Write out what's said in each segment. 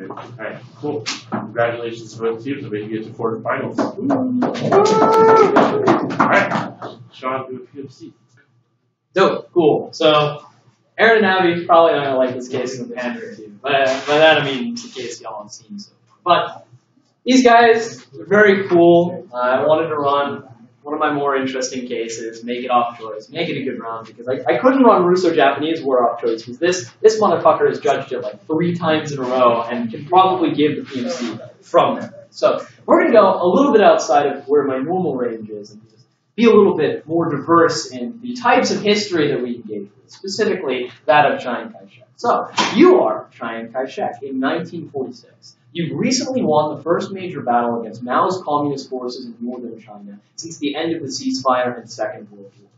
Good. All right, cool. Congratulations to both teams. I bet you get to quarterfinals. All right, Sean, do a PMC. Dope, cool. So, Aaron and Abby probably not going to like this case in the Panther team. By that I mean the case y'all have seen so far. But these guys are very cool. I wanted to run one of my more interesting cases, make it off choice, make it a good round, because I couldn't run Russo-Japanese war off choice, because this motherfucker has judged it like 3 times in a row and can probably give the PMC from there. So we're going to go a little bit outside of where my normal range is and just be a little bit more diverse in the types of history that we engage with, specifically that of Chiang Kai-shek. So you are Chiang Kai-shek in 1946. You've recently won the first major battle against Mao's communist forces in northern China since the end of the ceasefire and Second World War.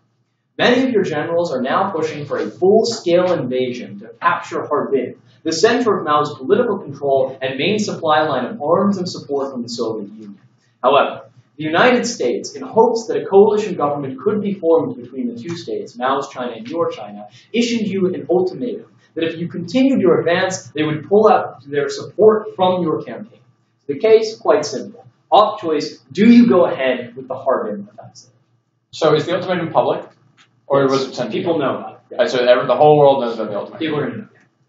Many of your generals are now pushing for a full-scale invasion to capture Harbin, the center of Mao's political control and main supply line of arms and support from the Soviet Union. However, the United States, in hopes that a coalition government could be formed between the two states, Mao's China and your China, issued you an ultimatum that if you continued your advance, they would pull out their support from your campaign. The case, quite simple. Off choice, do you go ahead with the Harbin offensive? So is the ultimatum public? Or Yes. was it sent to People you? know about it. Yeah. Right, so the whole world knows about the ultimatum. People are going to know.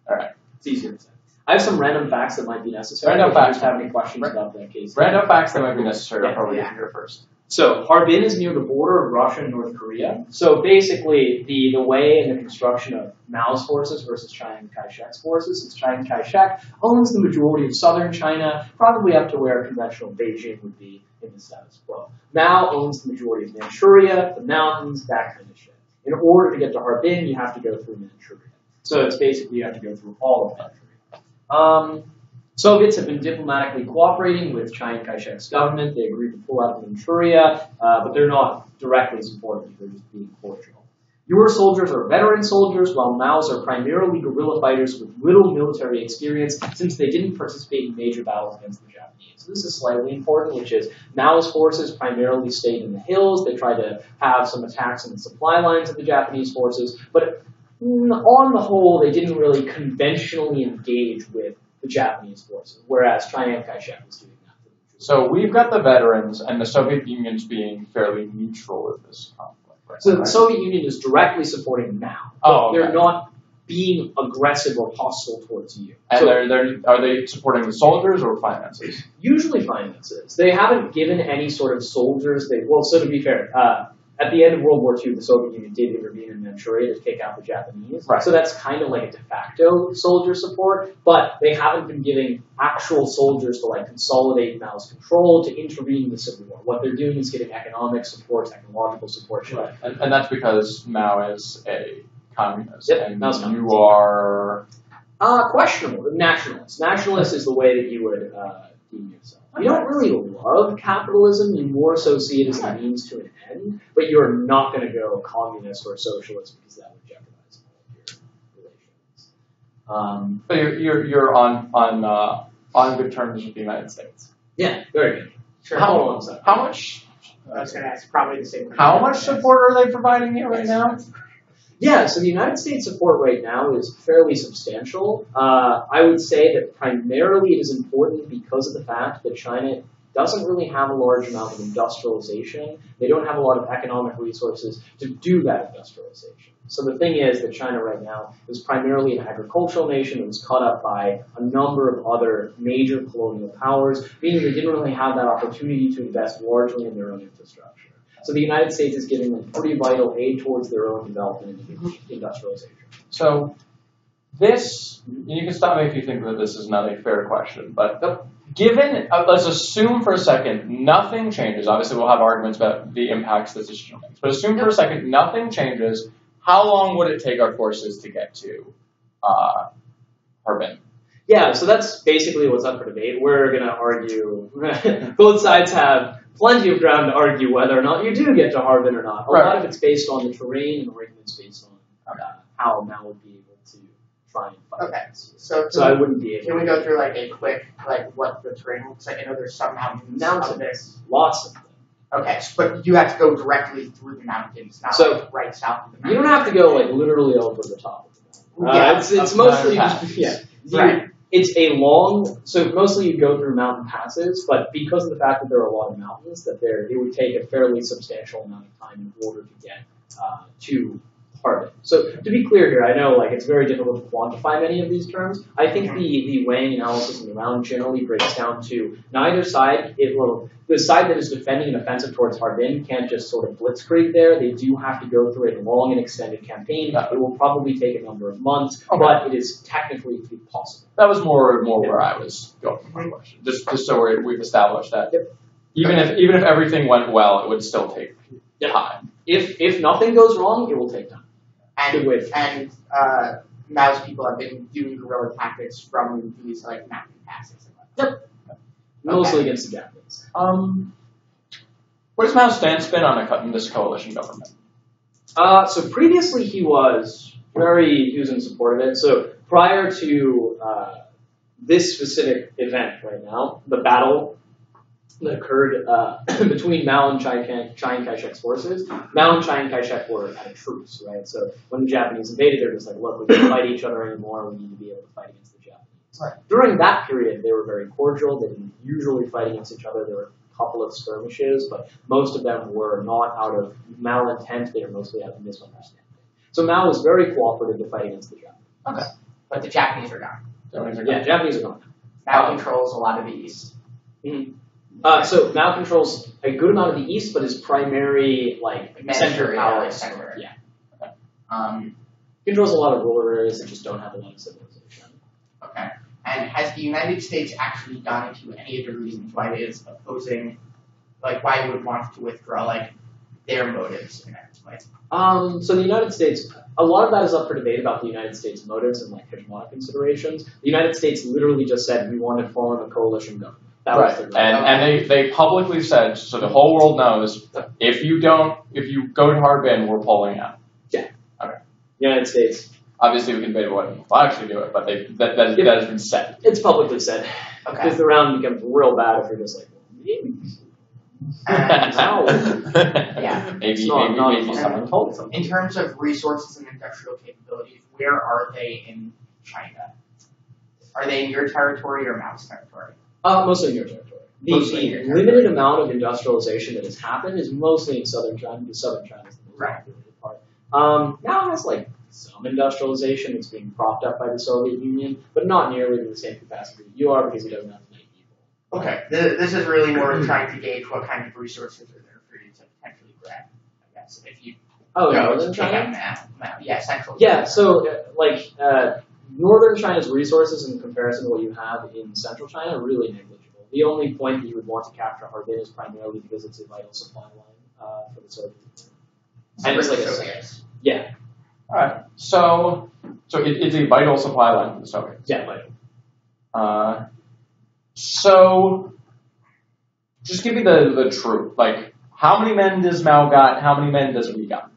All right. It's easier to say. I have some random facts that might be necessary. Random if you facts. just have any questions about that case. Random facts that might be necessary. I'll Yeah. probably get here first. So Harbin is near the border of Russia and North Korea. So basically, the way and the construction of Mao's forces versus Chiang Kai-shek's forces is Chiang Kai-shek owns the majority of southern China, probably up to where conventional Beijing would be in the status quo. Mao owns the majority of Manchuria, the mountains, that kind of shit. In order to get to Harbin, you have to go through Manchuria. So it's basically you have to go through all of Manchuria. Soviets have been diplomatically cooperating with Chiang Kai-shek's government. They agreed to pull out of Manchuria, but they're not directly supportive. They're just being cordial. Your soldiers are veteran soldiers, while Mao's are primarily guerrilla fighters with little military experience since they didn't participate in major battles against the Japanese. So this is slightly important, which is Mao's forces primarily stayed in the hills. They tried to have some attacks on the supply lines of the Japanese forces, but on the whole, they didn't really conventionally engage with the Japanese forces, whereas Chiang Kai-shek was doing that. So we've got the veterans and the Soviet Union's being fairly neutral in this conflict. Right? So the Soviet Union is directly supporting Mao. Oh, okay. They're not being aggressive or hostile towards you. And So are they supporting the soldiers or finances? usually finances. They haven't given any sort of soldiers. So to be fair, at the end of World War II, the Soviet Union did intervene in Manchuria to kick out the Japanese. Right. So that's kind of like a de facto soldier support, but they haven't been giving actual soldiers to like consolidate Mao's control, to intervene in the Civil War. What they're doing is getting economic support, technological support. Right. And that's because Mao is a communist. Yep, and Mao's you are... Questionable. Nationalist. Nationalist is the way that you would deem yourself. You don't really love capitalism. You more so see it as a means to an end, but you're not going to go communist or socialist because that would jeopardize all of your relations. But you're on good terms with the United States. Yeah, very good. Sure. How long is that? How much? I was going to ask probably the same question. How much support are they providing you right now? Yeah, so the United States support right now is fairly substantial. I would say that primarily it is important because of the fact that China doesn't really have a large amount of industrialization. They don't have a lot of economic resources to do that industrialization. So the thing is that China right now is primarily an agricultural nation that was caught up by a number of other major colonial powers, meaning they didn't really have that opportunity to invest largely in their own infrastructure. So the United States is giving them pretty vital aid towards their own development and industrialization. So this, you can stop me if you think that this is not a fair question, but given, let's assume for a second, nothing changes. Obviously, we'll have arguments about the impacts this decision makes, but assume for a second nothing changes. How long would it take our forces to get to Harbin? Yeah, so that's basically what's up for debate. We're going to argue, both sides have plenty of ground to argue whether or not you do get to Harbin or not. A lot of it's based on the terrain, and arguments based on how Mao would be able to try and fight. Okay, so I wouldn't be able Can we go through like a quick, like what the terrain looks like? I know there's some mountains of this. Lots of them. Okay, but you have to go directly through the mountains, not So, like right south of the mountains. You don't have to go like literally over the top of the mountain. Yeah, it's mostly just, yeah. Right. It's a long, so mostly you go through mountain passes, but because of the fact that there are a lot of mountains, that it would take a fairly substantial amount of time in order to get to Harbin. So to be clear here, I know like it's very difficult to quantify many of these terms. I think the weighing analysis in the round generally breaks down to neither side. The side that is defending an offensive towards Harbin can't just sort of blitzkrieg there. They do have to go through a long and extended campaign. It will probably take a number of months, but it is technically possible. That was more where I was going with my question. Just so we've established that. Yep. Even if everything went well, it would still take time. If nothing goes wrong, it will take time. And Mao's people have been doing guerrilla tactics from these like mountain passes. Yep. Mostly against the Japanese. What has Mao's stance been on this coalition government? So previously he was in support of it. So prior to this specific event right now, the battle that occurred between Mao and Chiang Kai-shek's forces, Mao and Chiang Kai-shek were at a truce, right? So when the Japanese invaded, they're just like, look, we can't fight each other anymore. We need to be able to fight against the Japanese. Right. During that period, they were very cordial. They didn't usually fight against each other. There were a couple of skirmishes, but most of them were not out of malintent. They were mostly out of misunderstanding. So Mao was very cooperative to fight against the Japanese. Okay. But the Japanese are gone. Japanese are gone. Mao controls a lot of the east. Mm-hmm. So Mao controls a good amount of the east, but his primary center power is controls a lot of rural areas that just don't have a lot of civilization. Okay. And has the United States actually gone into any of the reasons why it is opposing, why it would want to withdraw, their motives in that way? So the United States, a lot of that is up for debate about the United States motives and hegemonic considerations. The United States literally just said we want to form a coalition government. That was the and they publicly said, so the whole world knows, if you go to Harbin, we're pulling out. Yeah. Okay. United States. Obviously, we can debate what will actually do it, but that has been said. It's publicly said. Okay. Because the round becomes real bad if you're just like, yeah. Maybe someone told something. In terms of resources and industrial capabilities, where are they in China? Are they in your territory or Mao's territory? Mostly in your territory. The limited amount of industrialization that has happened is mostly in southern China. Southern China is the most populated part. Now it has some industrialization that's being propped up by the Soviet Union, but not nearly to the same capacity you are because it doesn't have many people. Okay, this is really more trying to gauge what kind of resources are there for you to potentially grab, I guess. If you Northern China? Yeah, central. Yeah, so northern China's resources in comparison to what you have in central China are really negligible. The only point that you would want to capture Harbin is primarily because it's a vital supply line for the Soviet Union. And it's yeah. All right. So it's a vital supply line for the Soviets. Yeah, vital. So just give me the truth. How many men does Mao got? How many men does we got?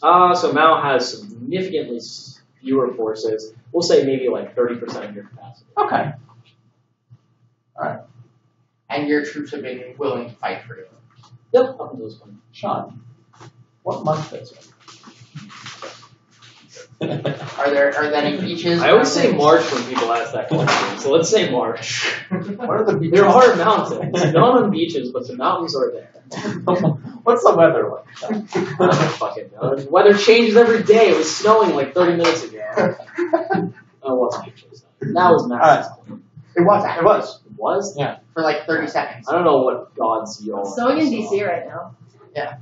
So Mao has significantly fewer forces. We'll say maybe 30% of your capacity. Okay. All right. And your troops have been willing to fight for you. Yep, up until this point. Sean, what month is it? Are there any beaches? I always say March when people ask that question, so let's say March. What are the beaches? There are mountains. Not on beaches, but the mountains are there. What's the weather like? I don't fucking know. The weather changes every day. It was snowing 30 minutes ago. Oh, it wasn't actually snowing. That was Max's point. It was actually. It was. It was? Yeah. For 30 seconds. I don't know what gods y'all It's snowing in DC right now. Yeah.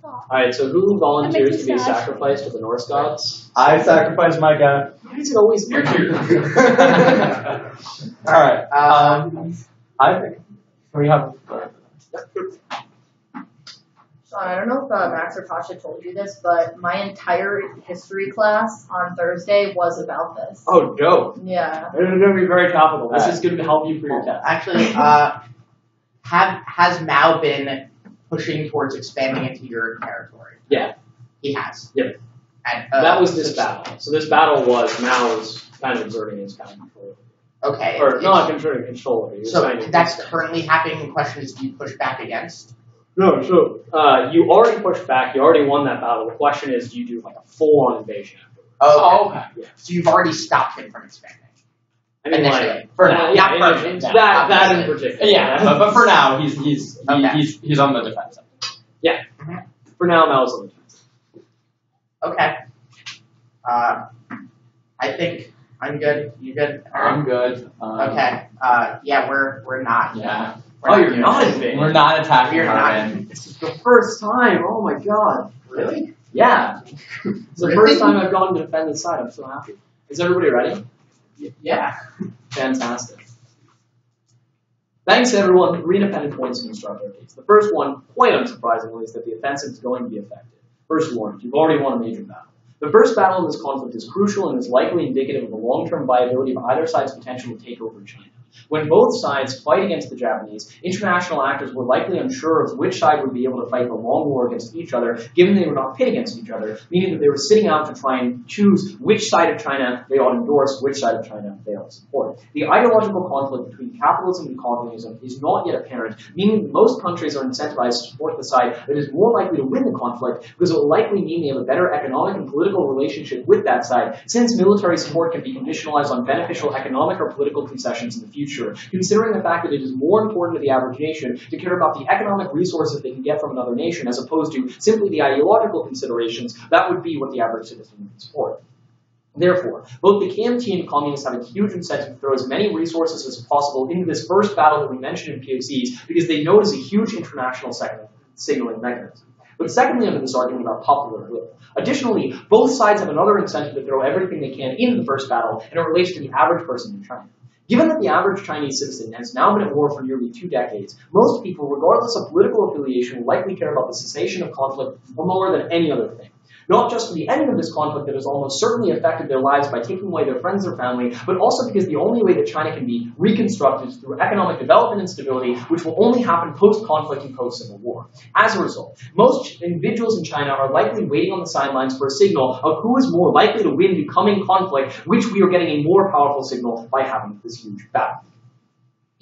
Alright, so who volunteers to be sacrificed to the Norse gods? I sacrifice my guy. Why is it always me? Alright. I think we have. So I don't know if Max or Tasha told you this, but my entire history class on Thursday was about this. Oh, dope. Yeah. It's going to be very topical. This is going to help you for your test. Actually, has Mao been pushing towards expanding into your territory? Yeah. He has. Yep. And, that was this battle. So this battle was Mao's kind of exerting his kind of control. Okay. Or not exerting control of it. So that's currently happening. The question is, do you push back against? No, so you already pushed back. You already won that battle. The question is, do you do a full-on invasion afterwards? Oh, okay. Yeah. So you've already stopped him from expanding. I mean, Initially. like, For now. Not yeah, perfect. that Obviously. in particular. Yeah, but for now, he's Okay. he's on the defensive. Yeah. For now, Mal's on the defense. Okay. I think I'm good. You good? I'm good. Okay. Yeah, we're not. Yeah. Oh, you're doing not this. invading. We're not attacking We're her, not. man. This is the first time. Oh my god. Really? Yeah. It's the Really? first time I've gone to defend this side. I'm so happy. Is everybody ready? Yeah. Fantastic. Thanks to everyone. 3 independent points to construct our case. The first one, quite unsurprisingly, is that the offensive is going to be effective. First warning, you've already won a major battle. The first battle in this conflict is crucial and is likely indicative of the long-term viability of either side's potential to take over China. When both sides fight against the Japanese, international actors were likely unsure of which side would be able to fight the long war against each other, given they were not pit against each other, meaning that they were sitting out to try and choose which side of China they ought to endorse, which side of China they ought to support. The ideological conflict between capitalism and communism is not yet apparent, meaning that most countries are incentivized to support the side that is more likely to win the conflict, because it will likely mean they have a better economic and political relationship with that side, since military support can be conditionalized on beneficial economic or political concessions in the future, considering the fact that it is more important to the average nation to care about the economic resources they can get from another nation as opposed to simply the ideological considerations. That would be what the average citizen would support. Therefore, both the KMT and communists have a huge incentive to throw as many resources as possible into this first battle that we mentioned in POCs because they know it is a huge international signaling mechanism. But secondly, under this argument about popular will. Additionally, both sides have another incentive to throw everything they can into the first battle, and it relates to the average person in China. Given that the average Chinese citizen has now been at war for nearly 2 decades, most people, regardless of political affiliation, will likely care about the cessation of conflict more than any other thing. Not just for the ending of this conflict that has almost certainly affected their lives by taking away their friends or family, but also because the only way that China can be reconstructed is through economic development and stability, which will only happen post-conflict and post-civil war. As a result, most individuals in China are likely waiting on the sidelines for a signal of who is more likely to win the coming conflict, which we are getting a more powerful signal by having this huge battle.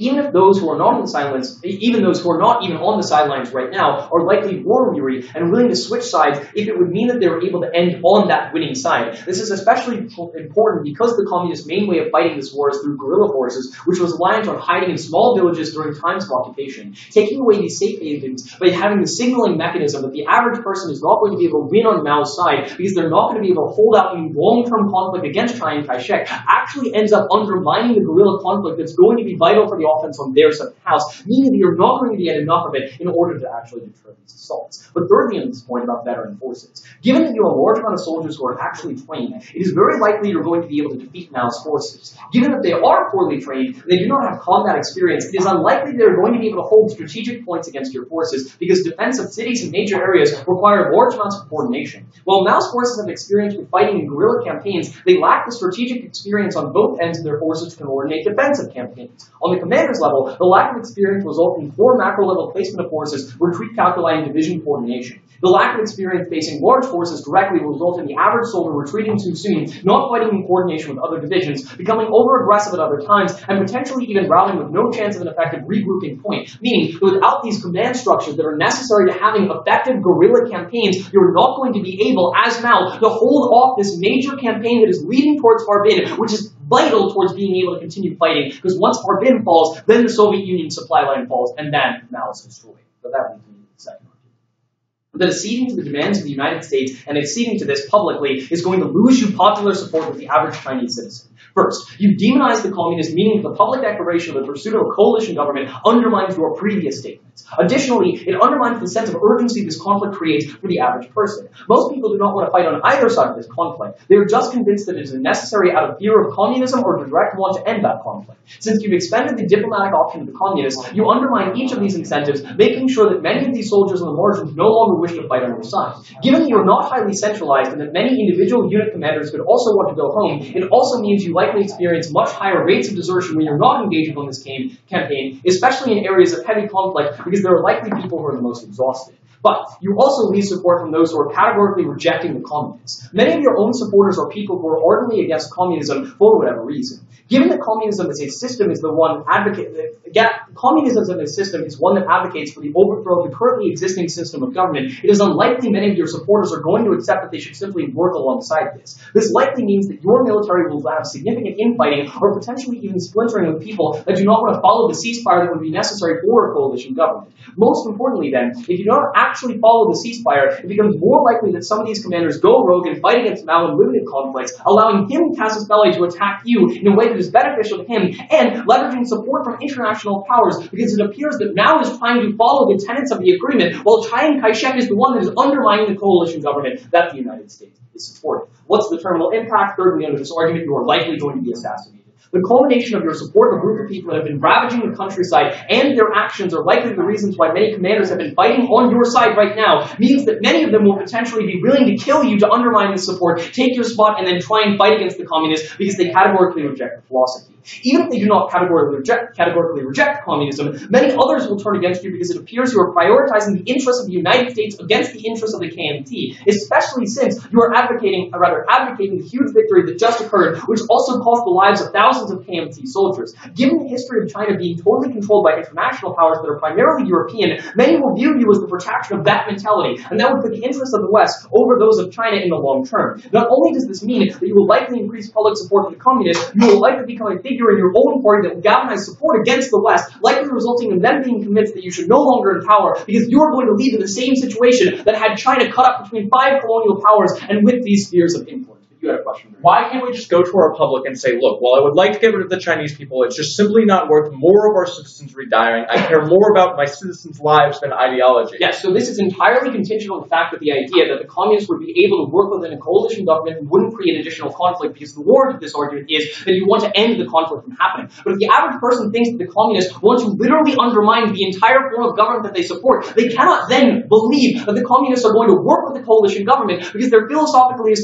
Even if those who are not on the sidelines, even those who are not even on the sidelines right now, are likely war weary and willing to switch sides if it would mean that they were able to end on that winning side. This is especially important because the communists' main way of fighting this war is through guerrilla forces, which was reliant on hiding in small villages during times of occupation. Taking away these safe havens by having the signaling mechanism that the average person is not going to be able to win on Mao's side because they're not going to be able to hold out in long-term conflict against Chiang Kai-shek actually ends up undermining the guerrilla conflict that's going to be vital for the offense on their side of the house, meaning that you're not going to get enough of it in order to actually deter these assaults. But thirdly, on this point about veteran forces, given that you have a large amount of soldiers who are actually trained, it is very likely you're going to be able to defeat Mao's forces. Given that they are poorly trained, they do not have combat experience, it is unlikely they're going to be able to hold strategic points against your forces because defense of cities and major areas require large amounts of coordination. While Mao's forces have experience with fighting in guerrilla campaigns, they lack the strategic experience on both ends of their forces to coordinate defensive campaigns. On the commander's level, the lack of experience results in poor macro-level placement of forces, retreat calculi, and division coordination. The lack of experience facing large forces directly will result in the average soldier retreating too soon, not fighting in coordination with other divisions, becoming over-aggressive at other times, and potentially even routing with no chance of an effective regrouping point. Meaning, that without these command structures that are necessary to having effective guerrilla campaigns, you're not going to be able, as Mao, to hold off this major campaign that is leading towards Harbin, which is vital towards being able to continue fighting, because once Harbin falls, then the Soviet Union supply line falls, and then Mao is destroyed. But that leads me to the second argument. That acceding to the demands of the United States and acceding to this publicly is going to lose you popular support with the average Chinese citizen. First, you demonize the communists, meaning that the public declaration of the pursuit of a coalition government undermines your previous statements. Additionally, it undermines the sense of urgency this conflict creates for the average person. Most people do not want to fight on either side of this conflict. They are just convinced that it is necessary out of fear of communism or to direct want to end that conflict. Since you've expended the diplomatic option to the communists, you undermine each of these incentives, making sure that many of these soldiers on the margins no longer wish to fight on your side. Given that you are not highly centralized and that many individual unit commanders could also want to go home, it also means you likely experience much higher rates of desertion when you're not engaging on this campaign, especially in areas of heavy conflict, because there are likely people who are the most exhausted. But you also lose support from those who are categorically rejecting the communists. Many of your own supporters are people who are ardently against communism for whatever reason. Given that communism as a system is the one communism as a system is one that advocates for the overthrow of the currently existing system of government, it is unlikely many of your supporters are going to accept that they should simply work alongside this. This likely means that your military will have significant infighting or potentially even splintering with people that do not want to follow the ceasefire that would be necessary for a coalition government. Most importantly then, if you don't actually follow the ceasefire, it becomes more likely that some of these commanders go rogue and fight against Mao in limited conflicts, allowing him, Casus Belli, to attack you in a way that is beneficial to him, and leveraging support from international powers, because it appears that Mao is trying to follow the tenets of the agreement, while Chiang Kai-shek is the one that is undermining the coalition government that the United States is supporting. What's the terminal impact? Thirdly, under this argument, you are likely going to be assassinated. The culmination of your support of a group of people that have been ravaging the countryside and their actions are likely the reasons why many commanders have been fighting on your side right now, means that many of them will potentially be willing to kill you to undermine the support, take your spot, and then try and fight against the communists because they categorically reject the philosophy. Even if they do not categorically reject communism, many others will turn against you because it appears you are prioritizing the interests of the United States against the interests of the KMT, especially since you are advocating the huge victory that just occurred, which also cost the lives of thousands of KMT soldiers. Given the history of China being totally controlled by international powers that are primarily European, many will view you as the protection of that mentality, and that would put the interests of the West over those of China in the long term. Not only does this mean that you will likely increase public support for the communists, you will likely become a figure in your own party that will galvanize support against the West, likely resulting in them being convinced that you should no longer in power because you are going to lead in the same situation that had China cut up between 5 colonial powers and with these spheres of influence. You had a question. Why can't we just go to our public and say, look, while I would like to get rid of the Chinese people, it's just simply not worth more of our citizens retiring. I care more about my citizens' lives than ideology. Yes, so this is entirely contingent on the fact that the idea that the communists would be able to work within a coalition government and wouldn't create additional conflict, because the warrant of this argument is that you want to end the conflict from happening. But if the average person thinks that the communists want to literally undermine the entire form of government that they support, they cannot then believe that the communists are going to work with the coalition government because they're philosophically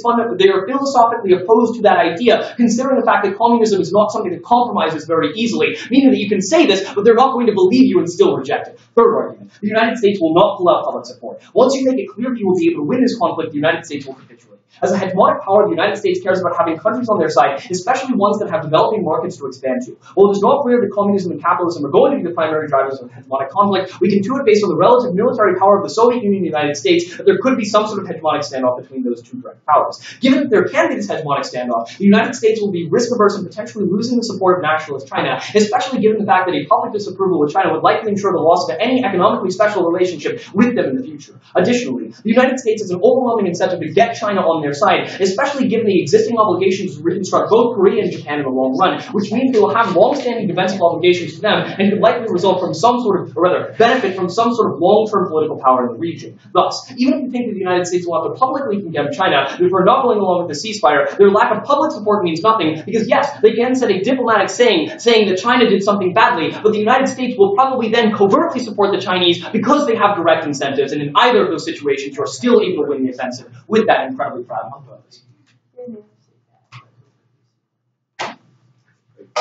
opposed to that idea, considering the fact that communism is not something that compromises very easily, meaning that you can say this, but they're not going to believe you and still reject it. Third argument, the United States will not pull out public support. Once you make it clear that you will be able to win this conflict, the United States will capitulate. As a hegemonic power, the United States cares about having countries on their side, especially ones that have developing markets to expand to. While it is not clear that communism and capitalism are going to be the primary drivers of hegemonic conflict, we can intuit based on the relative military power of the Soviet Union and the United States that there could be some sort of hegemonic standoff between those two direct powers. Given that there can be this hegemonic standoff, the United States will be risk-averse and potentially losing the support of nationalist China, especially given the fact that a public disapproval with China would likely ensure the loss of any economically special relationship with them in the future. Additionally, the United States has an overwhelming incentive to get China on their side, especially given the existing obligations to reconstruct both Korea and Japan in the long run, which means they will have long-standing defensive obligations to them and could likely result from some sort of, or rather, benefit from some sort of long-term political power in the region. Thus, even if you think that the United States will have to publicly condemn China for not going along with the ceasefire, their lack of public support means nothing, because yes, they can send a diplomatic saying that China did something badly, but the United States will probably then covertly support the Chinese because they have direct incentives, and in either of those situations, you're still able to win the offensive with that incredibly proud purpose.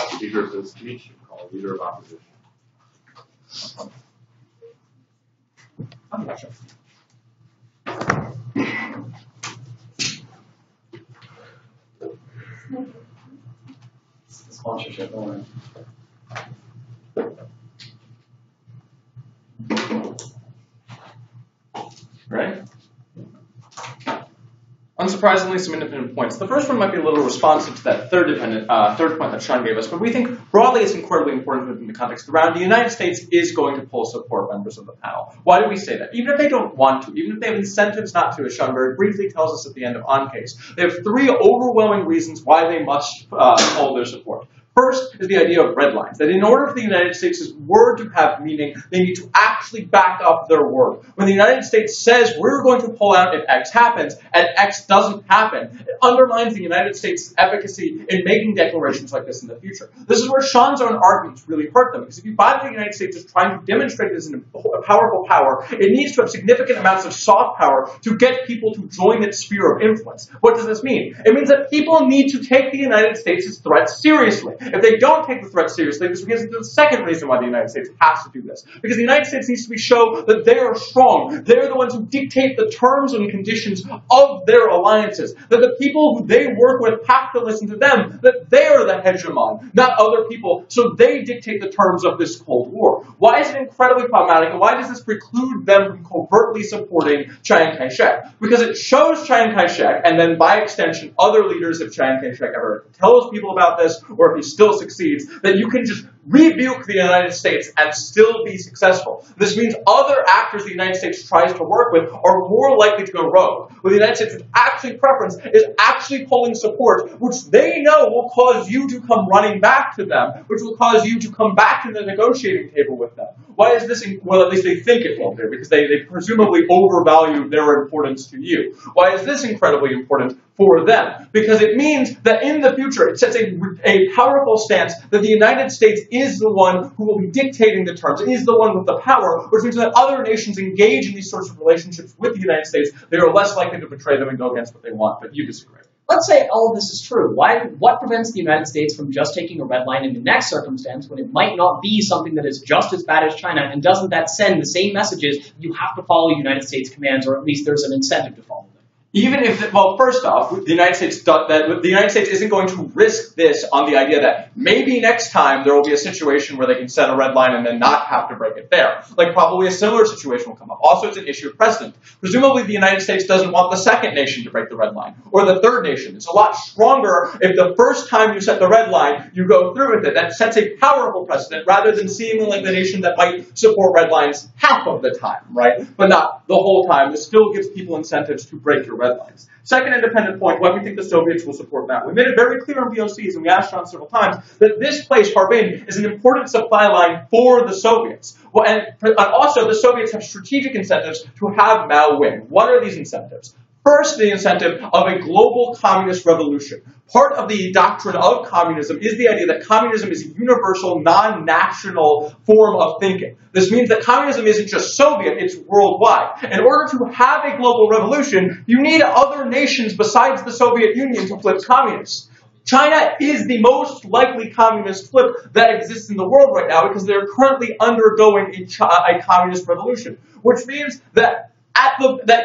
Speaker for the speech, called Leader of Opposition. Sponsorship, all right. Right? Unsurprisingly, some independent points. The first one might be a little responsive to that third point that Sean gave us, but we think broadly it's incredibly important within the context around the United States is going to pull support members of the panel. Why do we say that? Even if they don't want to, even if they have incentives not to, as Sean very briefly tells us at the end of On Case, they have 3 overwhelming reasons why they must pull their support. First is the idea of red lines, that in order for the United States' word to have meaning, they need to actually back up their word. When the United States says we're going to pull out if X happens, and X doesn't happen, it undermines the United States' efficacy in making declarations like this in the future. This is where Sean's own arguments really hurt them, because if you buy that the United States is trying to demonstrate it as a powerful power, it needs to have significant amounts of soft power to get people to join its sphere of influence. What does this mean? It means that people need to take the United States' threat seriously. If they don't take the threat seriously, this is the second reason why the United States has to do this. Because the United States needs to show that they are strong. They're the ones who dictate the terms and conditions of their alliances. That the people who they work with have to listen to them. That they are the hegemon, not other people. So they dictate the terms of this Cold War. Why is it incredibly problematic, and why does this preclude them from covertly supporting Chiang Kai-shek? Because it shows Chiang Kai-shek, and then by extension other leaders, if Chiang Kai-shek ever tells people about this, or if he still succeeds, that you can just rebuke the United States and still be successful. This means other actors the United States tries to work with are more likely to go rogue. What the United States' actually preference is actually pulling support, which they know will cause you to come running back to them, which will cause you to come back to the negotiating table with them. Why is this? Well, at least they think it will do, because they presumably overvalue their importance to you. Why is this incredibly important for them? Because it means that in the future, it sets a powerful stance that the United States is the one who will be dictating the terms, is the one with the power, which means that other nations engage in these sorts of relationships with the United States, they are less likely to betray them and go against what they want. But you disagree. Let's say all of this is true. What prevents the United States from just taking a red line in the next circumstance when it might not be something that is just as bad as China? And doesn't that send the same messages? You have to follow United States commands, or at least there's an incentive to follow them. Even if, well, first off, the United States isn't going to risk this on the idea that maybe next time there will be a situation where they can set a red line and then not have to break it there. Like, probably a similar situation will come up. Also, it's an issue of precedent. Presumably, the United States doesn't want the second nation to break the red line, or the third nation. It's a lot stronger if the first time you set the red line, you go through with it. That sets a powerful precedent, rather than seeming like the nation that might support red lines half of the time, right? But not the whole time. This still gives people incentives to break your red lines. Second independent point, why we think the Soviets will support that. We made it very clear in VOCs, and we asked Sean several times, that this place, Harbin, is an important supply line for the Soviets. Well, and also, the Soviets have strategic incentives to have Mao win. What are these incentives? First, the incentive of a global communist revolution. Part of the doctrine of communism is the idea that communism is a universal, non-national form of thinking. This means that communism isn't just Soviet, it's worldwide. In order to have a global revolution, you need other nations besides the Soviet Union to flip communist. China is the most likely communist flip that exists in the world right now, because they're currently undergoing a communist revolution, which means that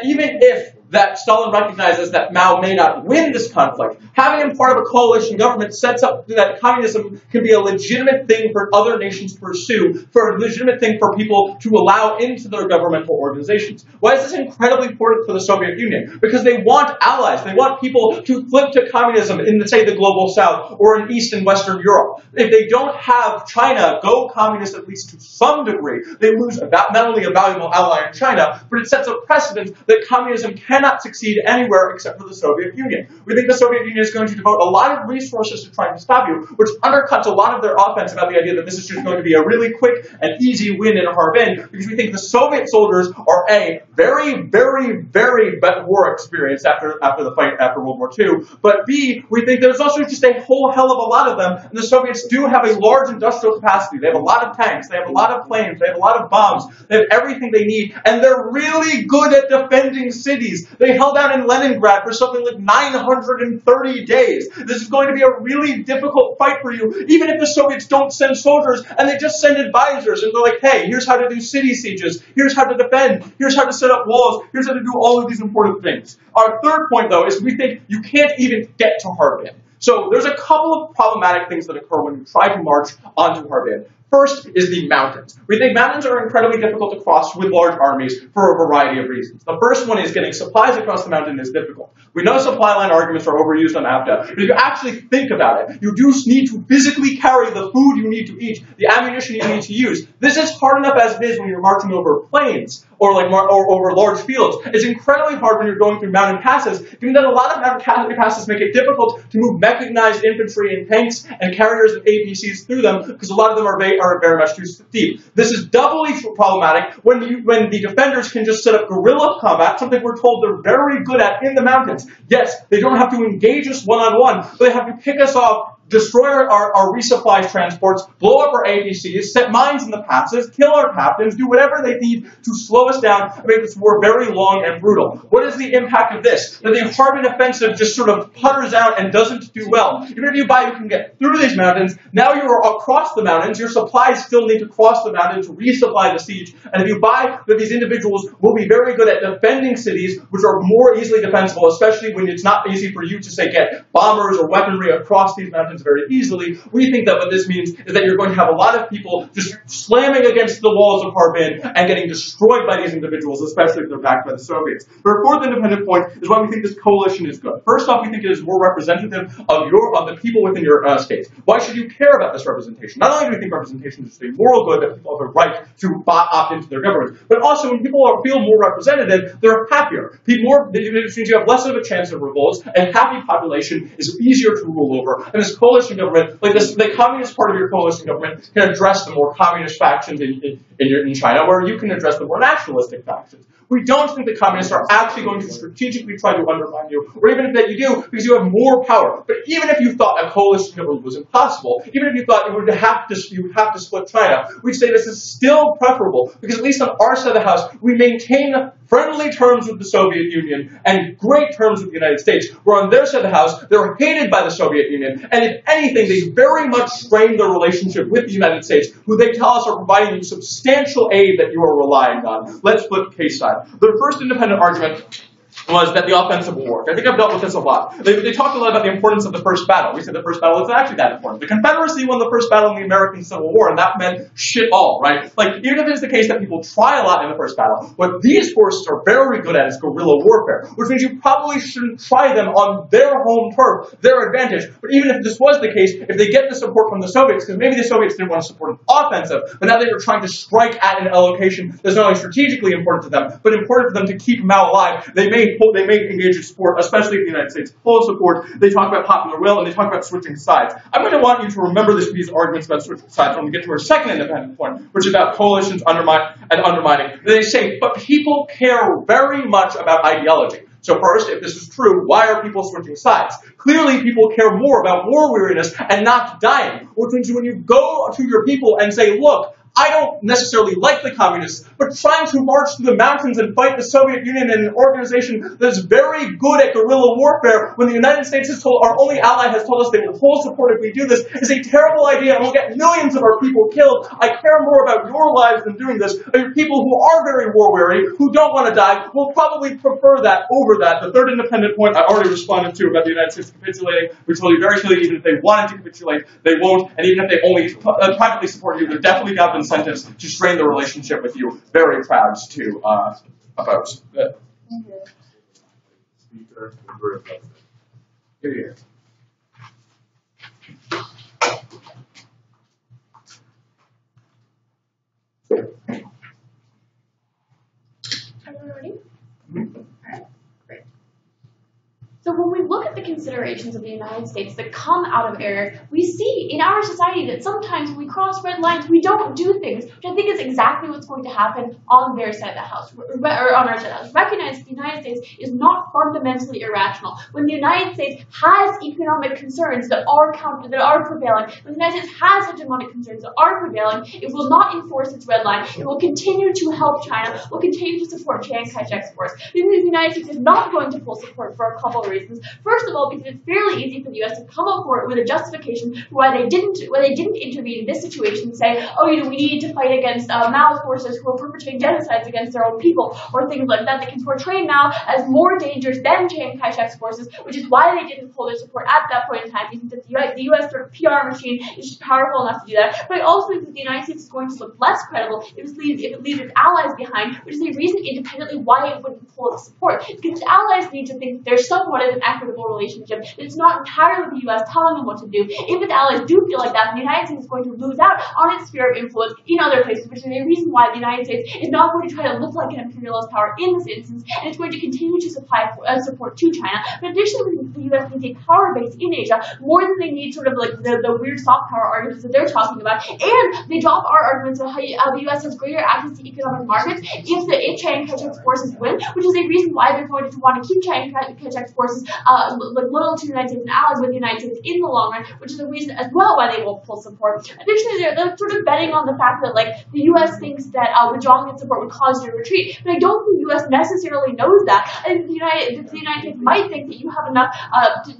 even if that Stalin recognizes that Mao may not win this conflict, having him part of a coalition government sets up that communism can be a legitimate thing for other nations to pursue, for a legitimate thing for people to allow into their governmental organizations. Why is this incredibly important for the Soviet Union? Because they want allies. They want people to flip to communism in, say, the global south or in East and Western Europe. If they don't have China go communist, at least to some degree, they lose not only a valuable ally in China, but it sets a precedent that communism cannot succeed anywhere except for the Soviet Union. We think the Soviet Union is going to devote a lot of resources to trying to stop you, which undercuts a lot of their offense about the idea that this is just going to be a really quick and easy win in Harbin, because we think the Soviet soldiers are A, very, very, very war experienced after the fight after World War II, but B, we think there's also just a whole hell of a lot of them, and the Soviets do have a large industrial capacity. They have a lot of tanks, they have a lot of planes, they have a lot of bombs, they have everything they need, and they're really good at defending cities. They held out in Leningrad for something like 930 days. This is going to be a really difficult fight for you, even if the Soviets don't send soldiers and they just send advisors and they're like, hey, here's how to do city sieges, here's how to defend, here's how to set up walls, here's how to do all of these important things. Our third point, though, is we think you can't even get to Harbin. So there's a couple of problematic things that occur when you try to march onto Harbin. First is the mountains. We think mountains are incredibly difficult to cross with large armies for a variety of reasons. The first one is getting supplies across the mountain is difficult. We know supply line arguments are overused on APTA, but if you actually think about it, you do need to physically carry the food you need to eat, the ammunition you need to use. This is hard enough as it is when you're marching over plains or over large fields. It's incredibly hard when you're going through mountain passes, given that a lot of mountain passes make it difficult to move mechanized infantry and tanks and carriers and APCs through them, because a lot of them are are very much too deep. This is doubly problematic when the defenders can just set up guerrilla combat, something we're told they're very good at in the mountains. Yes, they don't have to engage us one-on-one, but they have to pick us off, destroy our resupply transports, blow up our APCs, set mines in the passes, kill our captains, do whatever they need to slow us down and make this war very long and brutal. What is the impact of this? That the Harbin offensive just sort of putters out and doesn't do well. Even if you can get through these mountains, now you're across the mountains, your supplies still need to cross the mountains to resupply the siege, and if you buy that these individuals will be very good at defending cities, which are more easily defensible, especially when it's not easy for you to, say, get bombers or weaponry across these mountains very easily, we think that what this means is that you're going to have a lot of people just slamming against the walls of Harbin and getting destroyed by these individuals, especially if they're backed by the Soviets. But our fourth independent point is why we think this coalition is good. First off, we think it is more representative of the people within your states. Why should you care about this representation? Not only do we think representation is a moral good, that people have a right to opt into their government, but also when people feel more represented, they're happier. It means you have less of a chance of revolts, and happy population is easier to rule over. And this coalition government, like this, the communist part of your coalition government can address the more communist factions in China, where you can address the more nationalistic factions. We don't think the communists are actually going to strategically try to undermine you, or even if that you do, because you have more power. But even if you thought a coalition government was impossible, even if you thought you would have to split China, we'd say this is still preferable, because at least on our side of the house, we maintain friendly terms with the Soviet Union and great terms with the United States, where on their side of the house, they're hated by the Soviet Union, and if anything, they very much strain their relationship with the United States, who they tell us are providing you substantial aid that you are relying on. Let's flip case side. The first independent argument was that the offensive will work. I think I've dealt with this a lot. They talked a lot about the importance of the first battle. We said the first battle isn't actually that important. The Confederacy won the first battle in the American Civil War, and that meant shit all, right? Like, even if it's the case that people try a lot in the first battle, what these forces are very good at is guerrilla warfare, which means you probably shouldn't try them on their home turf, their advantage. But even if this was the case, if they get the support from the Soviets, because maybe the Soviets didn't want to support an offensive, but now they are trying to strike at an allocation that's not only strategically important to them, but important for them to keep Mao alive, they may engage in support, especially if the United States full support. They talk about popular will, and they talk about switching sides. I'm going to want you to remember these arguments about switching sides when we get to our second independent point, which is about coalitions undermining. They say, but people care very much about ideology. So first, if this is true, why are people switching sides? Clearly, people care more about war weariness and not dying, which means when you go to your people and say, look, I don't necessarily like the communists, but trying to march through the mountains and fight the Soviet Union and an organization that is very good at guerrilla warfare when the United States has told, our only ally has told us they will full support if we do this, is a terrible idea and we'll get millions of our people killed. I care more about your lives than doing this. And people who are very war-weary, who don't want to die, will probably prefer that over that. The third independent point I already responded to about the United States capitulating. We told you very clearly, even if they wanted to capitulate, they won't. And even if they only privately support you, they're definitely got incentives to strain the relationship with you. Very proud to oppose. Good. Here. Everyone ready? Alright, great. So when we look at the considerations of the United States that come out of error, we see in our society that sometimes when we cross red lines, we don't do things, which I think is exactly what's going to happen on their side of the house, or on our side of the house. Recognize that the United States is not fundamentally irrational. When the United States has economic concerns that are prevailing, when the United States has hegemonic concerns that are prevailing, it will not enforce its red line. It will continue to help China, will continue to support Chiang Kai-shek's force. The United States is not going to full support for a couple of reasons. First of all, because it's fairly easy for the U.S. to come up with a justification for why they didn't intervene in this situation and say, oh, we needed to fight against Mao's forces who are perpetrating genocides against their own people, or things like that. They can portray Mao as more dangerous than Chiang Kai-shek's forces, which is why they didn't pull their support at that point in time, because the U.S. sort of PR machine is just powerful enough to do that. But also because the United States is going to look less credible if it leaves its allies behind, which is a reason independently why it wouldn't pull its support. Because its allies need to think there's somewhat of an equitable relationship relationship. It's not entirely the U.S. telling them what to do. If its allies do feel like that, then the United States is going to lose out on its sphere of influence in other places, which is the reason why the United States is not going to try to look like an imperialist power in this instance, and it's going to continue to supply support to China. But additionally, the U.S. needs a power base in Asia more than they need sort of like the weird soft power arguments that they're talking about, and they drop our arguments on how the U.S. has greater access to economic markets if Chiang Kai-shek's forces win, which is a reason why they're going to want to keep Chiang Kai-shek's forces loyal to the United States and allies with the United States in the long run, which is a reason as well why they won't pull support. Additionally, they're sort of betting on the fact that like the U.S. thinks that withdrawing its support would cause you to retreat, but I don't think the U.S. necessarily knows that. I think the United States might think that you have enough,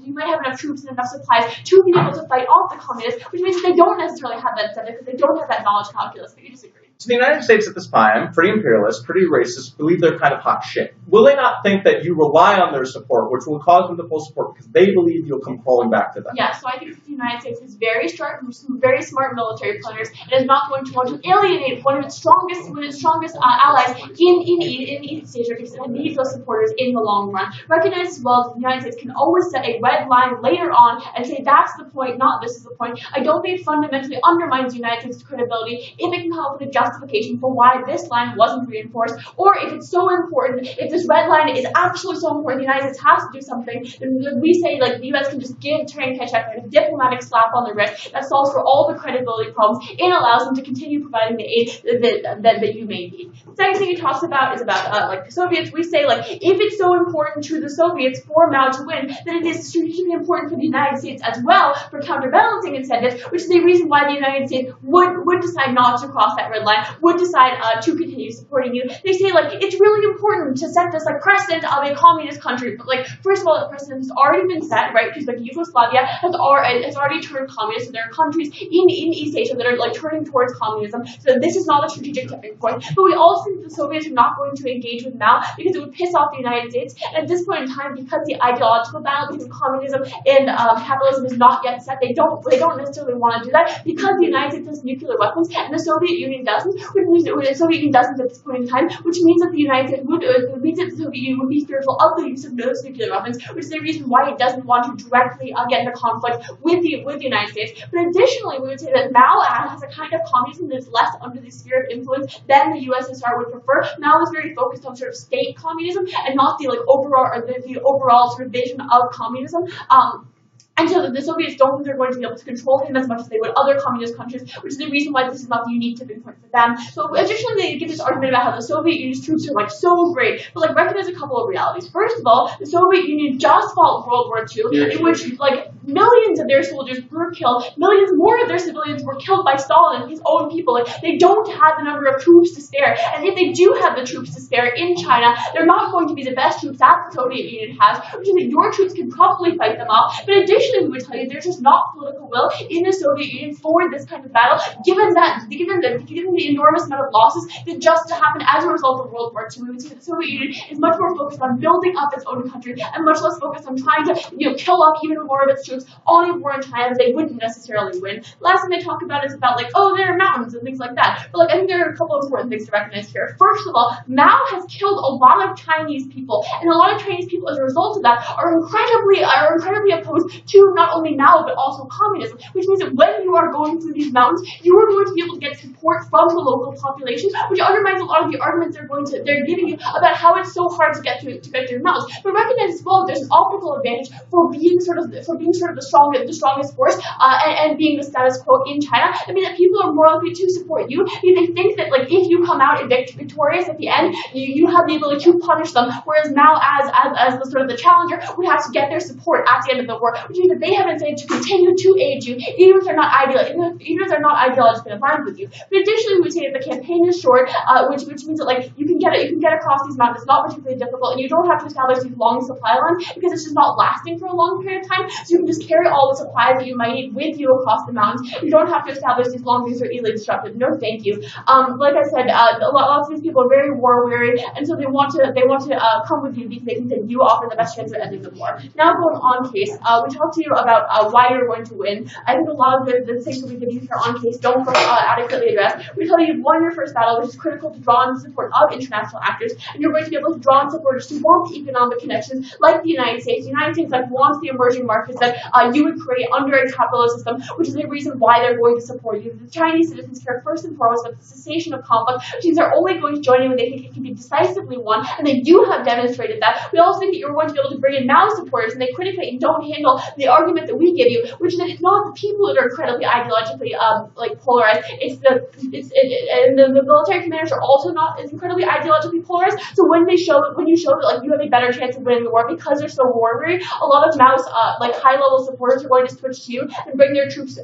you might have enough troops and enough supplies to be able to fight off the communists, which means they don't necessarily have that incentive because they don't have that knowledge calculus. But you disagree. So the United States at this time, pretty imperialist, pretty racist, believe they're kind of hot shit. Will they not think that you rely on their support, which will cause them to pull support because they believe you'll come crawling back to them? Yeah, so I think the United States is very very smart military planners, and is not going to want to alienate one of its strongest allies in East Asia because it needs those supporters in the long run. Recognize as well that the United States can always set a red line later on and say that's the point, not this is the point. I don't think it fundamentally undermines the United States' credibility if it can come up with a justification for why this line wasn't reinforced, or if it's so important, if this red line is actually so important, the United States has to do something, then we say like the U.S. can just give Chiang Kai-shek a diplomatic slap on the wrist that solves for all the credibility problems and allows them to continue providing the aid that you may need. The second thing he talks about is about like the Soviets. We say like if it's so important to the Soviets for Mao to win, then it is strategically important for the United States as well for counterbalancing incentives, which is the reason why the United States would decide not to cross that red line, would decide to continue supporting you. They say like it's really important to set this like precedent of a communist country, but like first of all, the precedent has already been set, right? Because like Yugoslavia has already turned communist, so there are countries in East Asia that are like turning towards communism. So this is not a strategic tipping point. But we also think the Soviets are not going to engage with Mao because it would piss off the United States. And at this point in time, because the ideological battle between communism and capitalism is not yet set, they don't necessarily want to do that because the United States has nuclear weapons and the Soviet Union doesn't, which means the Soviet Union doesn't at this point in time, which means that the United States means that the Soviet Union would be fearful of the use of those nuclear weapons, which is the reason why it doesn't want to directly get into conflict with the United States. But additionally, we would say that Mao has a kind of communism that is less under the sphere of influence than the USSR would prefer. Mao is very focused on sort of state communism and not the like overall or the overall sort of vision of communism. And so the Soviets don't think they're going to be able to control him as much as they would other communist countries, which is the reason why this is not the unique tipping point for them. So additionally, they give this argument about how the Soviet Union's troops are like so great, but like recognize a couple of realities. First of all, the Soviet Union just fought World War II, in which like millions of their soldiers were killed, millions more of their civilians were killed by Stalin and his own people. Like they don't have the number of troops to spare, and if they do have the troops to spare in China, they're not going to be the best troops that the Soviet Union has, which is that your troops can probably fight them off. But additionally, we would tell you there's just not political will in the Soviet Union for this kind of battle, given the enormous amount of losses that just happened as a result of World War II. We would say the Soviet Union is much more focused on building up its own country and much less focused on trying to kill off even more of its troops on a war in China that they wouldn't necessarily win. Last thing they talk about is about like, oh, there are mountains and things like that. But like I think there are a couple of important things to recognize here. First of all, Mao has killed a lot of Chinese people, and a lot of Chinese people as a result of that are incredibly opposed to not only Mao but also communism, which means that when you are going through these mountains, you are going to be able to get support from the local populations, which undermines a lot of the arguments they're giving you about how it's so hard to get through the mountains. But recognize as well there's an optical advantage for being sort of the strongest force and being the status quo in China. I mean that people are more likely to support you. They think that like if you come out victorious at the end, you have the ability to punish them, whereas Mao as the sort of the challenger would have to get their support at the end of the war, which means that they have an incentive to continue to aid you, even if they're not ideologically aligned with you. But additionally, we would say that the campaign is short, which means that like you can get across these mountains. It's not particularly difficult, and you don't have to establish these long supply lines because it's just not lasting for a long period of time. So you can just carry all the supplies that you might need with you across the mountains. You don't have to establish these long routes that are easily disrupted. No, thank you. Like I said, lots of these people are very war weary, and so they want to come with you because they think that you offer the best chance of ending the war. Now going on case, we talk talk to you about why you're going to win. I think a lot of the things that we give you here on case don't go adequately addressed. We tell you you've won your first battle, which is critical to draw on the support of international actors, and you're going to be able to draw on supporters who want the economic connections like the United States. The United States wants the emerging markets that you would create under a capitalist system, which is the reason why they're going to support you. The Chinese citizens care first and foremost about the cessation of conflict, which means they're only going to join you when they think it can be decisively won, and then you have demonstrated that. We also think that you're going to be able to bring in Mao supporters, and they critically and don't handle the argument that we give you, which is that it's not the people that are incredibly ideologically polarized. And the military commanders are also not as incredibly ideologically polarized. So when you show that you have a better chance of winning the war because they're so war weary, a lot of Mao's high level supporters are going to switch to you and bring their troops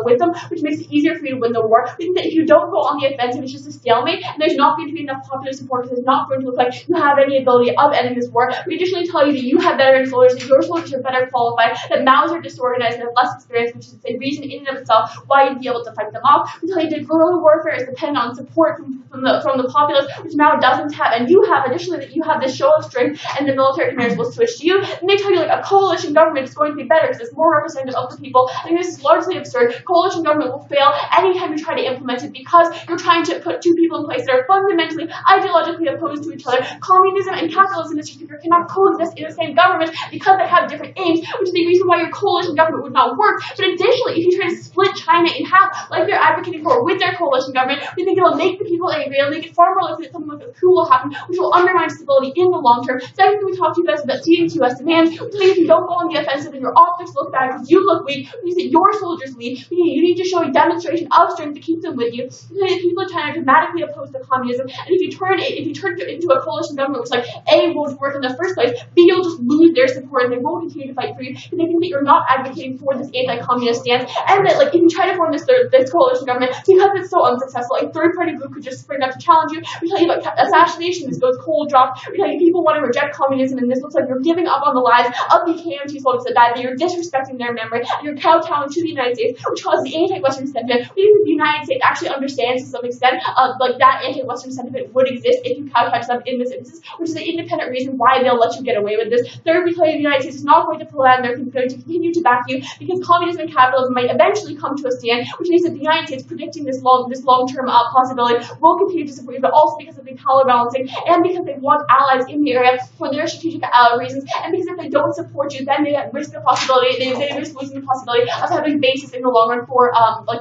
with them, which makes it easier for you to win the war. We think that if you don't go on the offensive, it's just a stalemate, and there's not going to be enough popular support because it's not going to look like you have any ability of ending this war. We additionally tell you that you have veteran soldiers, that your soldiers are better qualified, that Mao's are disorganized and have less experience, which is a reason in and of itself why you'd be able to fight them off. We tell you that guerrilla warfare is dependent on support from the populace, which Mao doesn't have, and you have. Additionally, that you have this show of strength, and the military commanders will switch to you. And they tell you a coalition government is going to be better because it's more representative of the people. I think this is largely absurd. Coalition government will fail anytime you try to implement it because you're trying to put two people in place that are fundamentally ideologically opposed to each other. Communism and capitalism, Mr. Speaker, cannot coexist in the same government because they have different aims, which is the reason why your coalition government would not work. But additionally, if you try to split China in half, like they're advocating for with their coalition government, we think it'll make the people angry. It'll make it far more likely that something like a coup will happen, which will undermine stability in the long term. Second thing we talk to you about is about ceding to U.S. demands. We tell you if you don't go on the offensive and your optics look bad because you look weak, we say your soldiers weak. You need to show a demonstration of strength to keep them with you. We tell you that people in China are dramatically opposed to communism, and if you turn it into a coalition government, which A, won't work in the first place, B, you'll just lose their support and they won't continue to fight for you because they think that you're not advocating for this anti-communist stance, and that if you try to form this coalition government, because it's so unsuccessful, a third-party group could just spring up to challenge you. We tell you about assassination, this goes cold drop. We tell you people want to reject communism, and this looks like you're giving up on the lives of the KMT soldiers that died, that you're disrespecting their memory, and you're kowtowing to the United States, which causes anti-Western sentiment. We think the United States actually understands to some extent that anti-Western sentiment would exist if you kowtow to them in this instance, which is the independent reason why they'll let you get away with this. Third, we tell you the United States is not going to pull out, and they're going to continue to back you because communism and capitalism might eventually come to a stand, which means that the United States, predicting this long-term possibility, will continue to support you, but also because of the power balancing and because they want allies in the area for their strategic reasons, and because if they don't support you, then they risk the possibility, they risk losing the possibility of having basis in the long run for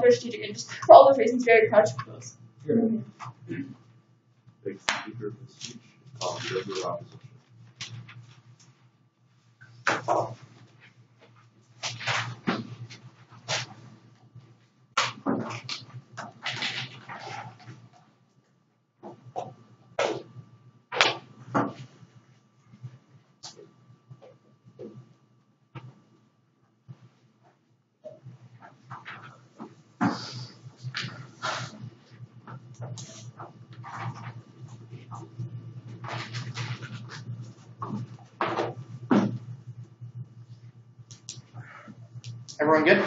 their strategic interests. For all those reasons, very proud to propose. Big speaker for the speech. Your opposition. Everyone good?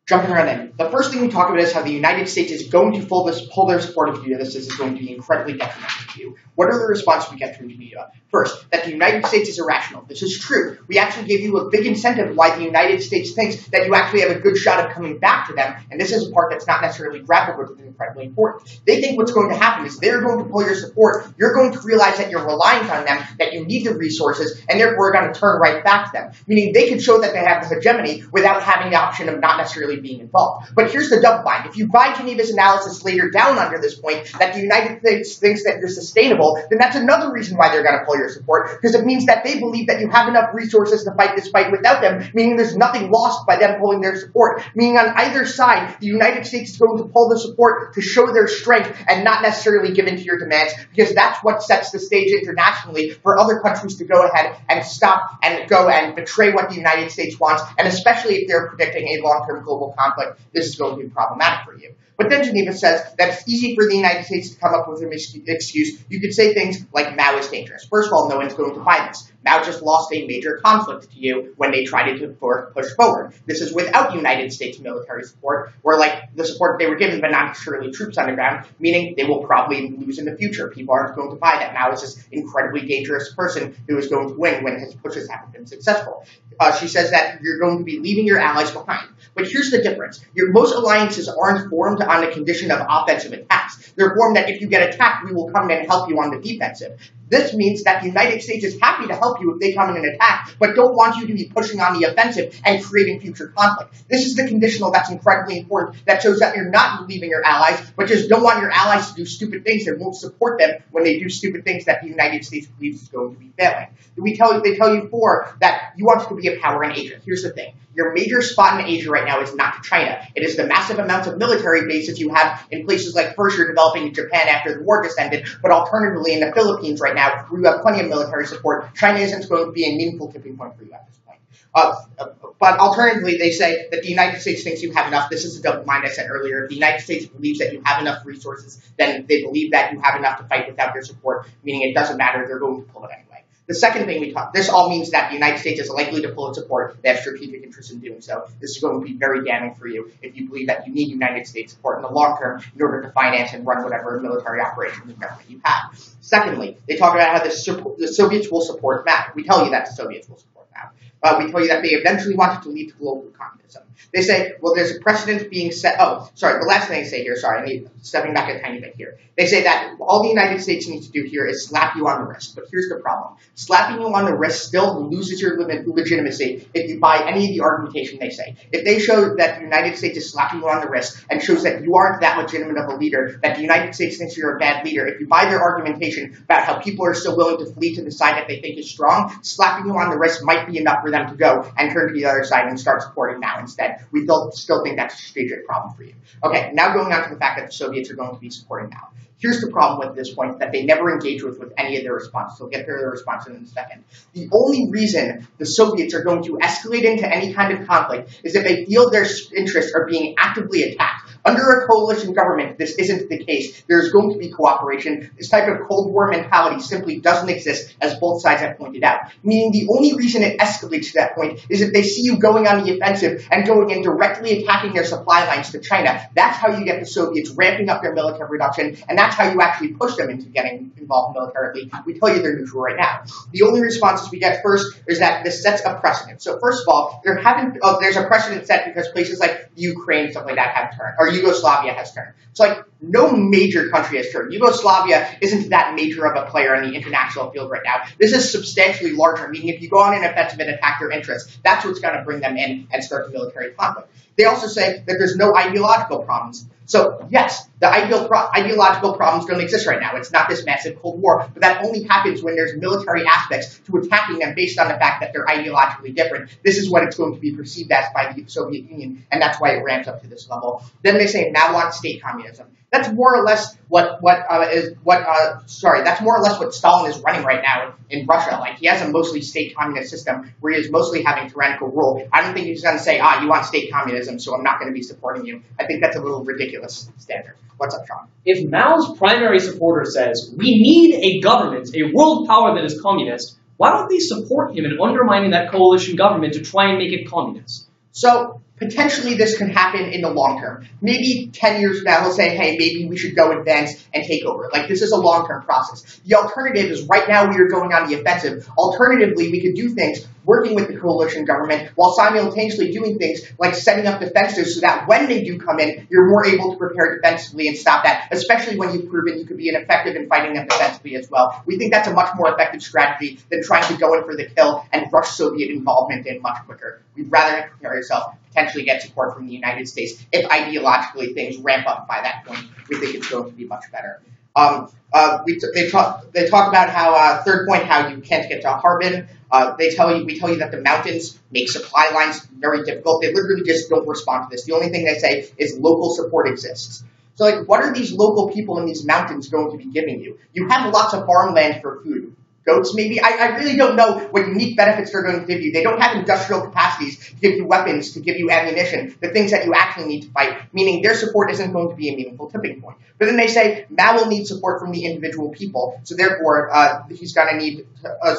Jumping right in. The first thing we talk about is how the United States is going to pull their support of you. This is going to be incredibly detrimental to you. What are the responses we get from media? First, that the United States is irrational. This is true. We actually gave you a big incentive why the United States thinks that you actually have a good shot of coming back to them, and this is a part that's not necessarily grappled with, but incredibly important. They think what's going to happen is they're going to pull your support. You're going to realize that you're reliant on them, that you need the resources, and therefore are going to turn right back to them. Meaning they can show that they have the hegemony without having the option of not necessarily being involved. But here's the double bind. If you buy Geneva's analysis later down under this point that the United States thinks that you're sustainable, then that's another reason why they're going to pull your support, because it means that they believe that you have enough resources to fight this fight without them, meaning there's nothing lost by them pulling their support. Meaning on either side, the United States is going to pull the support to show their strength and not necessarily give in to your demands, because that's what sets the stage internationally for other countries to go ahead and stop and go and betray what the United States wants, and especially if they're predicting a long-term global conflict, this is going to be problematic for you. But then Geneva says that it's easy for the United States to come up with an excuse. You could say things like Mao is dangerous. First of all, no one's going to buy this. Mao just lost a major conflict to you when they tried to push forward. This is without United States military support, or like the support they were given, but not necessarily troops on the ground, meaning they will probably lose in the future. People aren't going to buy that Mao is this incredibly dangerous person who is going to win when his pushes haven't been successful. She says that you're going to be leaving your allies behind. But here's the difference. Most alliances aren't formed on the condition of offensive attacks. They're formed that if you get attacked, we will come in and help you on the defensive. This means that the United States is happy to help you if they come in and attack, but don't want you to be pushing on the offensive and creating future conflict. This is the conditional that's incredibly important, that shows that you're not leaving your allies, but just don't want your allies to do stupid things and won't support them when they do stupid things that the United States believes is going to be failing. They tell you that you want to be a power in Asia. Here's the thing. Your major spot in Asia right now is not China. It is the massive amounts of military bases you have in places like first you're developing in Japan after the war just ended, but alternatively in the Philippines right now, where you have plenty of military support, China isn't going to be a meaningful tipping point for you at this point. But alternatively, they say that the United States thinks you have enough. This is a double mind I said earlier. If the United States believes that you have enough resources, then they believe that you have enough to fight without their support, meaning it doesn't matter, they're going to pull it anyway. The second thing this all means that the United States is likely to pull its support. They have strategic interest in doing so. This is going to be very damning for you if you believe that you need United States support in the long term in order to finance and run whatever military operations and government you have. Secondly, they talk about how the Soviets will support Mao. We tell you that the Soviets will support Mao. We tell you that they eventually wanted to lead to global communism. They say, well, there's a precedent being set. Oh, sorry, the last thing they say here, stepping back a tiny bit here. They say that all the United States needs to do here is slap you on the wrist. But here's the problem. Slapping you on the wrist still loses your legitimacy if you buy any of the argumentation they say. If they show that the United States is slapping you on the wrist and shows that you aren't that legitimate of a leader, that the United States thinks you're a bad leader, if you buy their argumentation about how people are still willing to flee to the side that they think is strong, slapping you on the wrist might be enough for them to go and turn to the other side and start supporting Mao instead. We still think that's a strategic problem for you. Okay, now going on to the fact that the Soviets are going to be supporting Mao. Here's the problem with this point that they never engage with any of their responses. We'll get to their response in a second. The only reason the Soviets are going to escalate into any kind of conflict is if they feel their interests are being actively attacked. Under a coalition government, this isn't the case. There's going to be cooperation. This type of Cold War mentality simply doesn't exist, as both sides have pointed out. Meaning the only reason it escalates to that point is if they see you going on the offensive and going in directly attacking their supply lines to China. That's how you get the Soviets ramping up their military reduction, and that's how you actually push them into getting involved militarily. We tell you they're neutral right now. The only responses we get first is that this sets a precedent. So first of all, there's a precedent set because places like Ukraine, stuff like that, have turned, or Yugoslavia has turned. So like no major country has turned. Yugoslavia isn't that major of a player in the international field right now. This is substantially larger, meaning if you go on an offensive and attack their interests, that's what's going to bring them in and start the military conflict. They also say that there's no ideological problems. So yes, the ideological problems don't exist right now. It's not this massive Cold War, but that only happens when there's military aspects to attacking them based on the fact that they're ideologically different. This is what it's going to be perceived as by the Soviet Union, and that's why it ramps up to this level. Then they say Mao wants state communism. That's more or less what Stalin is running right now in Russia. Like he has a mostly state communist system where he is mostly having tyrannical rule. I don't think he's going to say, you want state communism, so I'm not going to be supporting you. I think that's a little ridiculous standard. What's up, Sean? If Mao's primary supporter says, we need a government, a world power that is communist, why don't they support him in undermining that coalition government to try and make it communist? So potentially this could happen in the long term. Maybe 10 years from now, he'll say, hey, maybe we should go advance and take over. Like, this is a long-term process. The alternative is right now we are going on the offensive. Alternatively, we could do things working with the coalition government while simultaneously doing things like setting up defenses so that when they do come in, you're more able to prepare defensively and stop that, especially when you've proven you could be effective in fighting them defensively as well. We think that's a much more effective strategy than trying to go in for the kill and rush Soviet involvement in much quicker. We'd rather prepare yourself, potentially get support from the United States. If ideologically things ramp up by that point, we think it's going to be much better. They talk about how, third point, how you can't get to Harbin. We tell you that the mountains make supply lines very difficult. They literally just don't respond to this. The only thing they say is local support exists. So, like, what are these local people in these mountains going to be giving you? You have lots of farmland for food. goats maybe. I really don't know what unique benefits they're going to give you. They don't have industrial capacities to give you weapons, to give you ammunition, the things that you actually need to fight, meaning their support isn't going to be a meaningful tipping point. But then they say Mao will need support from the individual people, so therefore he's going to need,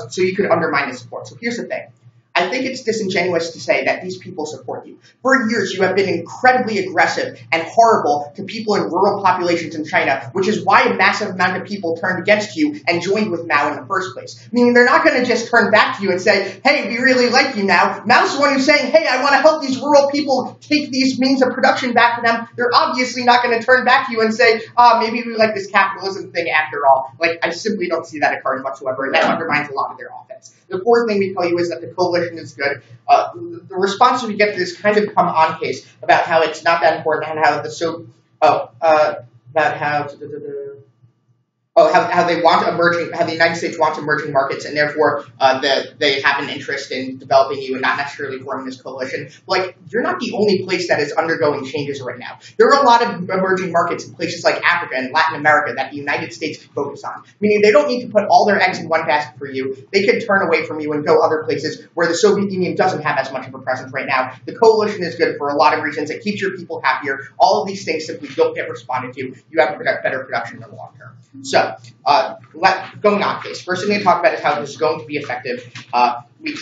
so you could undermine his support. So here's the thing. I think it's disingenuous to say that these people support you. For years, you have been incredibly aggressive and horrible to people in rural populations in China, which is why a massive amount of people turned against you and joined with Mao in the first place. Meaning they're not going to just turn back to you and say, hey, we really like you now. Mao's the one who's saying, hey, I want to help these rural people take these means of production back to them. They're obviously not going to turn back to you and say, maybe we like this capitalism thing after all. Like, I simply don't see that occurring whatsoever, and that undermines a lot of their offense. The fourth thing we tell you is that the coalition is good. The responses we get to this kind of come on case about how it's not that important and how how they want how the United States wants emerging markets, and therefore they have an interest in developing you and not necessarily forming this coalition. Like, you're not the only place that is undergoing changes right now. There are a lot of emerging markets in places like Africa and Latin America that the United States can focus on. Meaning they don't need to put all their eggs in one basket for you. They could turn away from you and go other places where the Soviet Union doesn't have as much of a presence right now. The coalition is good for a lot of reasons. It keeps your people happier. All of these things simply don't get responded to. You have better production in the long term. So, going on case. First thing they talk about is how this is going to be effective. We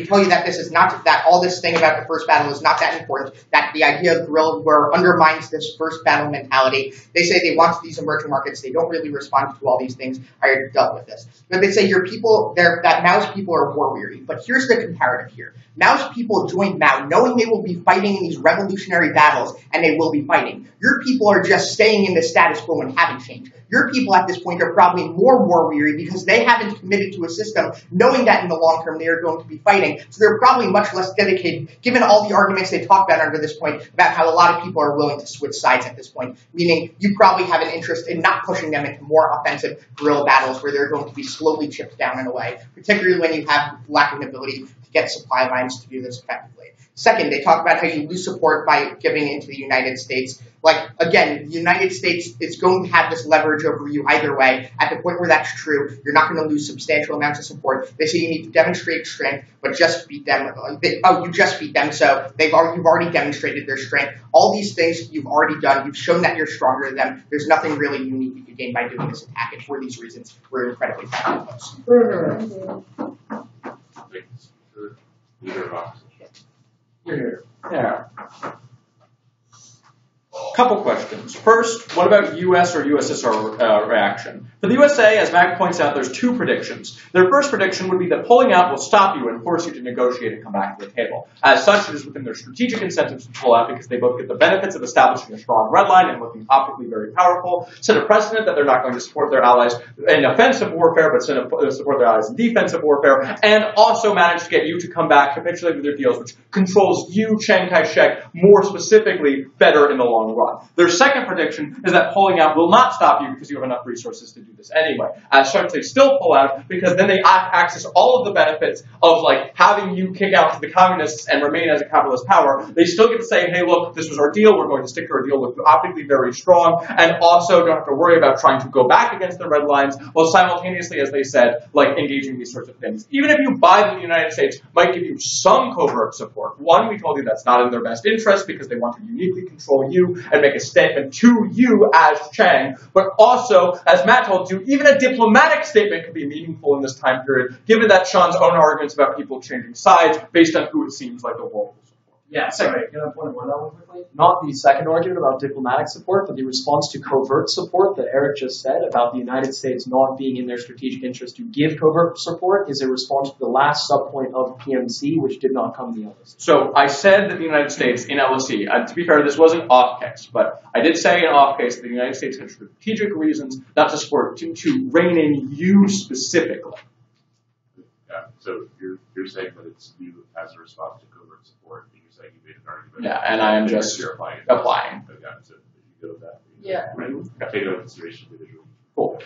tell you that this is not, that all this thing about the first battle is not that important, that the idea of guerrilla war undermines this first battle mentality. They say they want these emerging markets. They don't really respond to all these things. I already dealt with this. But they say your people, that Mao's people are war weary. But here's the comparative here. Mao's people joined Mao knowing they will be fighting in these revolutionary battles, and they will be fighting. Your people are just staying in the status quo and haven't changed. Your people at this point are probably more war weary because they haven't committed to a system knowing that in the long term they are going to be fighting. So they're probably much less dedicated, given all the arguments they talked about under this point about how a lot of people are willing to switch sides at this point. Meaning you probably have an interest in not pushing them into more offensive guerrilla battles where they're going to be slowly chipped down in a way, particularly when you have lacking ability to get supply lines to do this effectively. Second, they talk about how you lose support by giving into the United States. Like, again, the United States is going to have this leverage over you either way. At the point where that's true, you're not going to lose substantial amounts of support. They say you need to demonstrate strength, but just beat them. You just beat them, so you've already demonstrated their strength. All these things you've already done. You've shown that you're stronger than them. There's nothing really unique you could gain by doing this attack, and for these reasons, we're incredibly effective. Yeah. Couple questions. First, what about US or USSR reaction? For the USA, as Mac points out, there's two predictions. Their first prediction would be that pulling out will stop you and force you to negotiate and come back to the table. As such, it is within their strategic incentives to pull out because they both get the benefits of establishing a strong red line and looking optically very powerful, set a precedent that they're not going to support their allies in offensive warfare, but support their allies in defensive warfare, and also manage to get you to come back, capitulate with their deals, which controls you, Chiang Kai-shek, more specifically, better in the long run. Their second prediction is that pulling out will not stop you because you have enough resources to do this anyway. As such, they still pull out because then they access all of the benefits of like having you kick out to the communists and remain as a capitalist power. They still get to say, hey, look, this was our deal. We're going to stick to our deal. Look optically very strong, and also don't have to worry about trying to go back against the red lines, while simultaneously, as they said, like engaging these sorts of things. Even if you buy that the United States might give you some covert support. One, we told you that's not in their best interest because they want to uniquely control you and make a statement to you as Chiang, but also, as Matt told you, even a diplomatic statement could be meaningful in this time period, given that Sean's own arguments about people changing sides based on who it seems like the world will support. Yeah, sorry, can I point one out quickly? Not the second argument about diplomatic support, but the response to covert support that Eric just said about the United States not being in their strategic interest to give covert support is a response to the last subpoint of PMC, which did not come to the LSE. So I said that the United States in LSE, to be fair, this wasn't off case, but I did say in off case that the United States had strategic reasons not to support, to rein in you specifically. Yeah, so you're saying that it's you as a response to covert support. Like you made an argument. Yeah, and I am just applying. Okay, so you go with that. Yeah. Right. Take into consideration individual. Cool.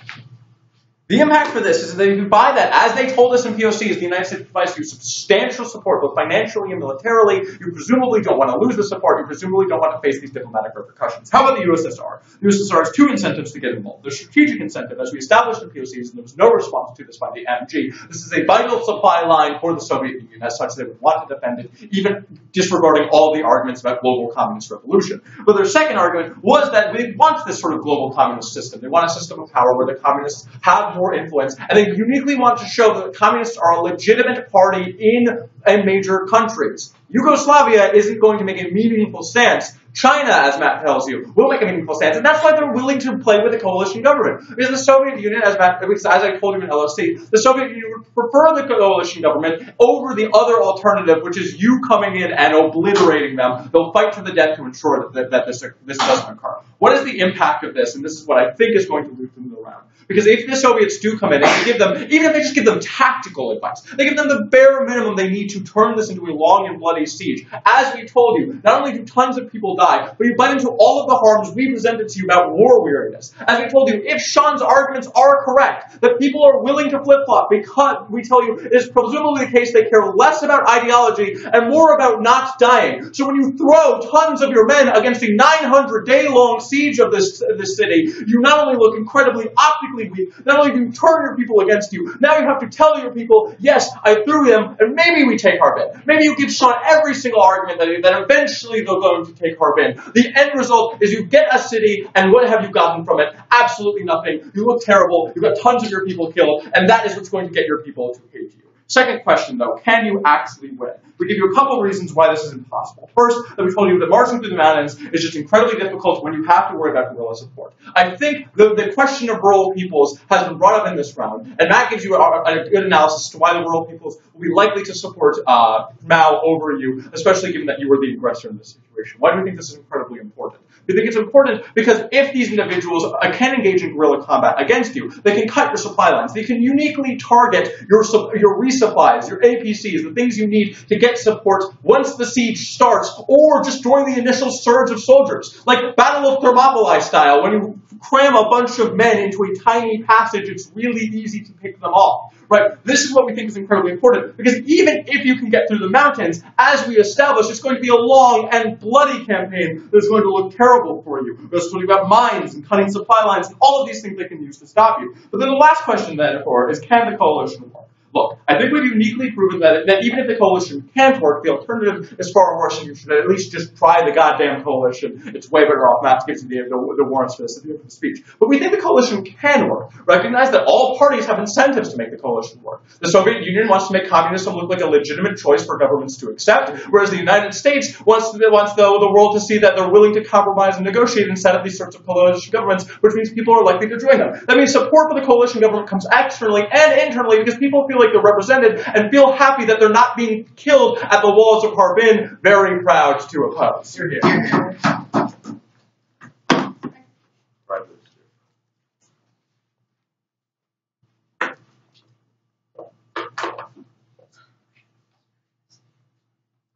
The impact for this is that if you buy that, as they told us in POCs, the United States provides you substantial support, both financially and militarily. You presumably don't want to lose the support. You presumably don't want to face these diplomatic repercussions. How about the USSR? The USSR has two incentives to get involved. The strategic incentive, as we established in POCs, and there was no response to this by the MG. This is a vital supply line for the Soviet Union. As such, they would want to defend it, even disregarding all the arguments about global communist revolution. But their second argument was that they want this sort of global communist system. They want a system of power where the communists have more influence, and they uniquely want to show that the communists are a legitimate party in major countries. Yugoslavia isn't going to make a meaningful stance. China, as Matt tells you, will make a meaningful stance, and that's why they're willing to play with a coalition government. Because the Soviet Union, as I told you in LSC, the Soviet Union would prefer the coalition government over the other alternative, which is you coming in and obliterating them. They'll fight to the death to ensure that this doesn't occur. What is the impact of this? And this is what I think is going to move them around. Because if the Soviets do come in and give them, even if they just give them tactical advice, they give them the bare minimum they need to turn this into a long and bloody siege. As we told you, not only do tons of people die, but you bite into all of the harms we presented to you about war weariness. As we told you, if Sean's arguments are correct, that people are willing to flip-flop because, we tell you, it is presumably the case they care less about ideology and more about not dying. So when you throw tons of your men against a 900-day-long siege of this city, you not only look incredibly optically weak, not only do you turn your people against you, now you have to tell your people, yes, I threw them, and maybe we take Harbin. Maybe you give Sean every single argument that eventually they're going to take Harbin. The end result is you get a city, and what have you gotten from it? Absolutely nothing. You look terrible, you've got tons of your people killed, and that is what's going to get your people to hate you. Second question, though, can you actually win? We give you a couple of reasons why this is impossible. First, that we told you that marching through the mountains is just incredibly difficult when you have to worry about guerrilla support. I think the question of rural peoples has been brought up in this round, and Matt gives you a good analysis as to why the rural peoples will be likely to support Mao over you, especially given that you were the aggressor in this situation. Why do we think this is incredibly important? We think it's important because if these individuals can engage in guerrilla combat against you, they can cut your supply lines. They can uniquely target your resupplies, your APCs, the things you need to get support once the siege starts, or just during the initial surge of soldiers. Like Battle of Thermopylae style, when you cram a bunch of men into a tiny passage, it's really easy to pick them off. Right? This is what we think is incredibly important, because even if you can get through the mountains, as we established, it's going to be a long and bloody campaign that's going to look terrible for you. There's going to be about mines and cutting supply lines and all of these things they can use to stop you. But then the last question, therefore, is can the coalition work? Look, I think we've uniquely proven that even if the coalition can't work, the alternative is far worse, and you should at least just try the goddamn coalition. It's way better off. Matt gives you the warrants for this at the end of the speech. But we think the coalition can work. Recognize that all parties have incentives to make the coalition work. The Soviet Union wants to make communism look like a legitimate choice for governments to accept, whereas the United States wants the world to see that they're willing to compromise and negotiate and set up these sorts of coalition governments, which means people are likely to join them. That means support for the coalition government comes externally and internally because people feel like they're represented and feel happy that they're not being killed at the walls of Harbin, very proud to oppose. You're here.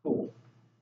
Cool.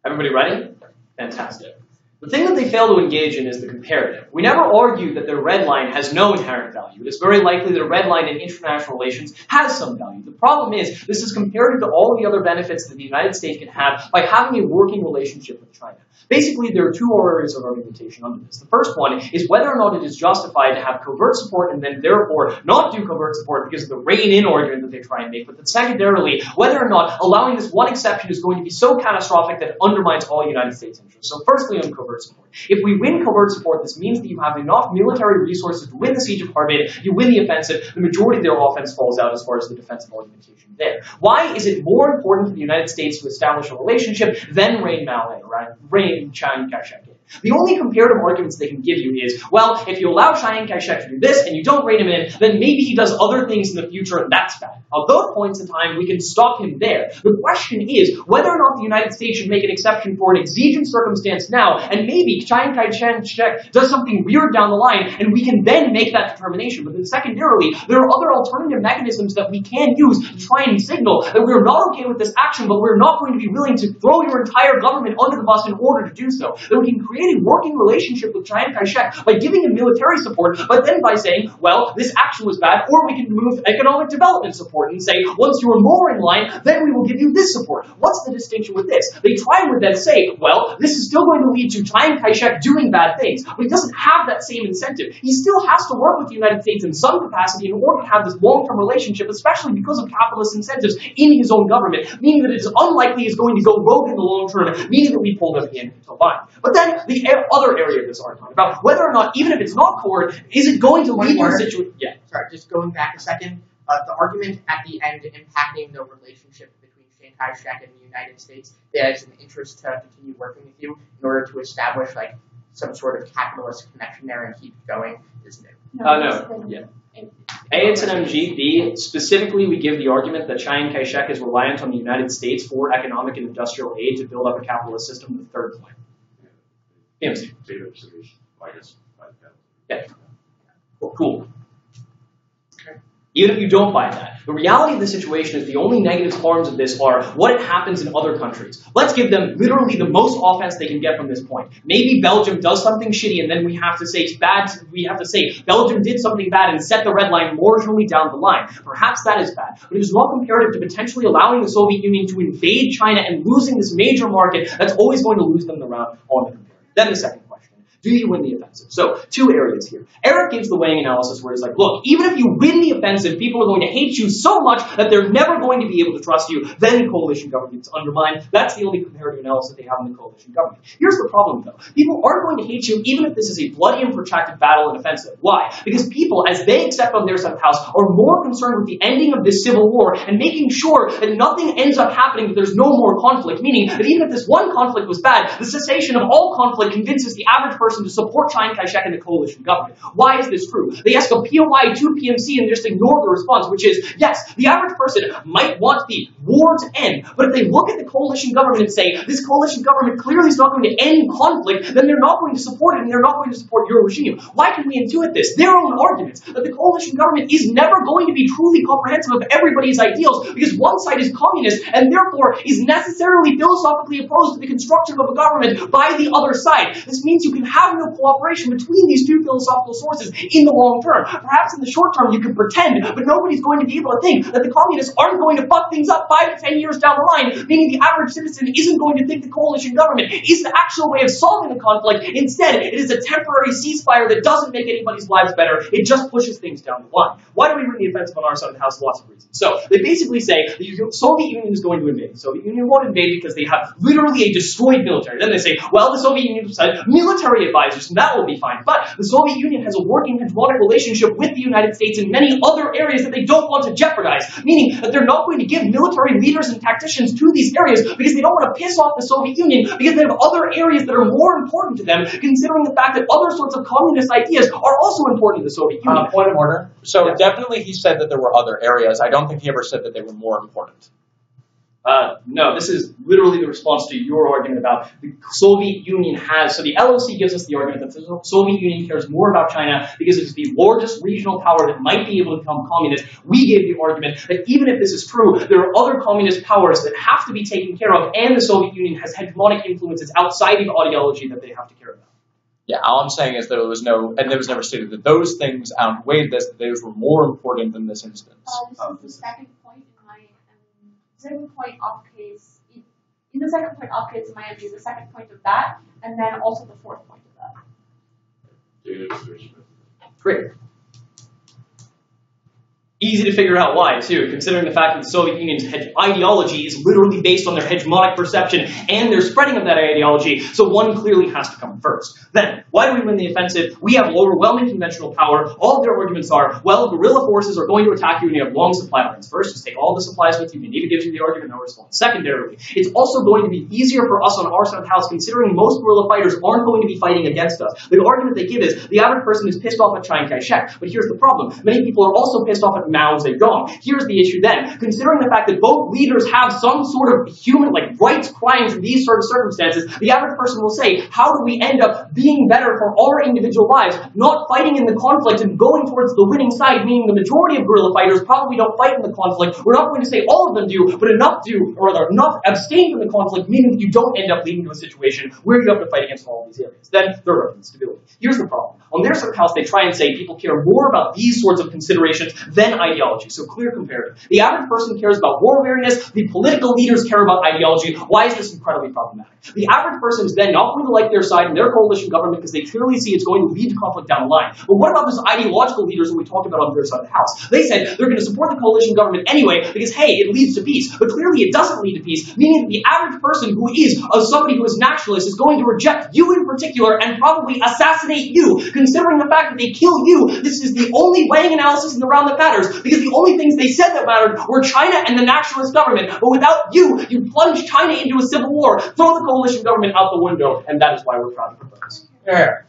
Everybody ready? Fantastic. The thing that they fail to engage in is the comparative. We never argued that their red line has no inherent value. It is very likely that a red line in international relations has some value. The problem is, this is comparative to all the other benefits that the United States can have by having a working relationship with China. Basically, there are two areas of argumentation under this. The first one is whether or not it is justified to have covert support and then therefore not do covert support because of the rein-in argument that they try and make. But then secondarily, whether or not allowing this one exception is going to be so catastrophic that it undermines all United States interests. So firstly, on covert support. If we win covert support, this means that you have enough military resources to win the siege of Harbin, you win the offensive, the majority of their offense falls out as far as the defensive argumentation there. Why is it more important for the United States to establish a relationship than rein Mao in, right? Rein Chiang Kai-shek in? The only comparative arguments they can give you is, well, if you allow Chiang Kai-shek to do this and you don't rein him in, then maybe he does other things in the future and that's bad. At those points in time, we can stop him there. The question is whether or not the United States should make an exception for an exigent circumstance now, and maybe Chiang Kai-shek does something weird down the line, and we can then make that determination. But then secondarily, there are other alternative mechanisms that we can use to try and signal that we're not okay with this action, but we're not going to be willing to throw your entire government under the bus in order to do so. That we can create create a working relationship with Chiang Kai-shek by giving him military support, but then by saying, well, this action was bad, or we can move economic development support and say, once you're more in line, then we will give you this support. What's the distinction with this? They try and would then say, well, this is still going to lead to Chiang Kai-shek doing bad things, but he doesn't have that same incentive. He still has to work with the United States in some capacity in order to have this long-term relationship, especially because of capitalist incentives in his own government, meaning that it is unlikely he's going to go rogue in the long term, meaning that we pull them in until fine. But then the other area of this argument about whether or not, even if it's not core, is it going to lead to a situation? Yeah. Sorry, just going back a second. The argument at the end impacting the relationship between Chiang Kai-shek and the United States, there's an interest to continue working with you in order to establish like some sort of capitalist connection there and keep it going, isn't it? No. Yeah. A, it's an MG. B, specifically, we give the argument that Chiang Kai-shek is reliant on the United States for economic and industrial aid to build up a capitalist system. The third point. PMC. Yeah. Cool. Even if you don't buy that, the reality of the situation is the only negative harms of this are what happens in other countries. Let's give them literally the most offense they can get from this point. Maybe Belgium does something shitty and then we have to say Belgium did something bad and set the red line marginally down the line. Perhaps that is bad, but it is not comparative to potentially allowing the Soviet Union to invade China and losing this major market that's always going to lose them the round on the comparative. Then the second question. Do you win the offensive? So, two areas here. Eric gives the weighing analysis where he's like, look, even if you win the offensive, people are going to hate you so much that they're never going to be able to trust you. Then coalition government's undermined. That's the only comparative analysis they have in the coalition government. Here's the problem, though. People aren't going to hate you even if this is a bloody and protracted battle and offensive. Why? Because people, as they accept on their side of the house, are more concerned with the ending of this civil war and making sure that nothing ends up happening, that there's no more conflict. Meaning that even if this one conflict was bad, the cessation of all conflict convinces the average person to support Chiang Kai-shek and the coalition government. Why is this true? They ask a POI to PMC and just ignore the response, which is, yes, the average person might want the war to end, but if they look at the coalition government and say, this coalition government clearly is not going to end conflict, then they're not going to support it and they're not going to support your regime. Why can we intuit this? Their own arguments, that the coalition government is never going to be truly comprehensive of everybody's ideals because one side is communist and therefore is necessarily philosophically opposed to the construction of a government by the other side. This means you can have no cooperation between these two philosophical sources in the long term. Perhaps in the short term you can pretend, but nobody's going to be able to think that the communists aren't going to fuck things up 5 to 10 years down the line, meaning the average citizen isn't going to think the coalition government is the actual way of solving the conflict. Instead, it is a temporary ceasefire that doesn't make anybody's lives better. It just pushes things down the line. Why do we win the offensive on our side of the house? Lots of reasons. So, they basically say the Soviet Union is going to invade. The Soviet Union won't invade because they have literally a destroyed military. Then they say, well, the Soviet Union said military advisors, and that will be fine. But the Soviet Union has a working hegemonic relationship with the United States in many other areas that they don't want to jeopardize, meaning that they're not going to give military leaders and tacticians to these areas because they don't want to piss off the Soviet Union because they have other areas that are more important to them, considering the fact that other sorts of communist ideas are also important to the Soviet Union. Point of order. So definitely he said that there were other areas. I don't think he ever said that they were more important. No, this is literally the response to your argument about the Soviet Union has, so the LOC gives us the argument that the Soviet Union cares more about China because it's the largest regional power that might be able to become communist. We gave the argument that even if this is true, there are other communist powers that have to be taken care of, and the Soviet Union has hegemonic influences outside of ideology that they have to care about. Yeah, all I'm saying is that it was never stated that those things outweighed this, that those were more important than this instance. This is the second point in my second point of case. In the second point of case in my MG, the second point of that, and then also the fourth point of that. Great. Easy to figure out why, too, considering the fact that the Soviet Union's ideology is literally based on their hegemonic perception and their spreading of that ideology, so one clearly has to come first. Then, why do we win the offensive? We have overwhelming conventional power. All of their arguments are, well, guerrilla forces are going to attack you and you have long supply lines. First, just take all the supplies with you. The Navy gives you the argument, no response. Secondarily, it's also going to be easier for us on our side of the house, considering most guerrilla fighters aren't going to be fighting against us. The argument they give is, the average person is pissed off at Chiang Kai-shek. But here's the problem. Many people are also pissed off at now as they've gone. Here's the issue then. Considering the fact that both leaders have some sort of human, like, rights crimes in these sort of circumstances, the average person will say, how do we end up being better for our individual lives, not fighting in the conflict and going towards the winning side, meaning the majority of guerrilla fighters probably don't fight in the conflict. We're not going to say all of them do, but enough do, or rather enough abstain from the conflict, meaning that you don't end up leading to a situation where you have to fight against all of these areas. Then there are instability. Here's the problem. On their sort of house, they try and say people care more about these sorts of considerations than ideology. So clear comparative. The average person cares about war weariness. The political leaders care about ideology. Why is this incredibly problematic? The average person is then not going to like their side in their coalition government because they clearly see it's going to lead to conflict down the line. But what about those ideological leaders that we talked about on their side of the house? They said they're going to support the coalition government anyway because, hey, it leads to peace. But clearly it doesn't lead to peace, meaning that the average person who is somebody who is nationalist is going to reject you in particular and probably assassinate you. Considering the fact that they kill you, this is the only weighing analysis in the round that matters, because the only things they said that mattered were China and the nationalist government. But without you, you plunge China into a civil war, throw the coalition government out the window, and that is why we're proud to propose. There.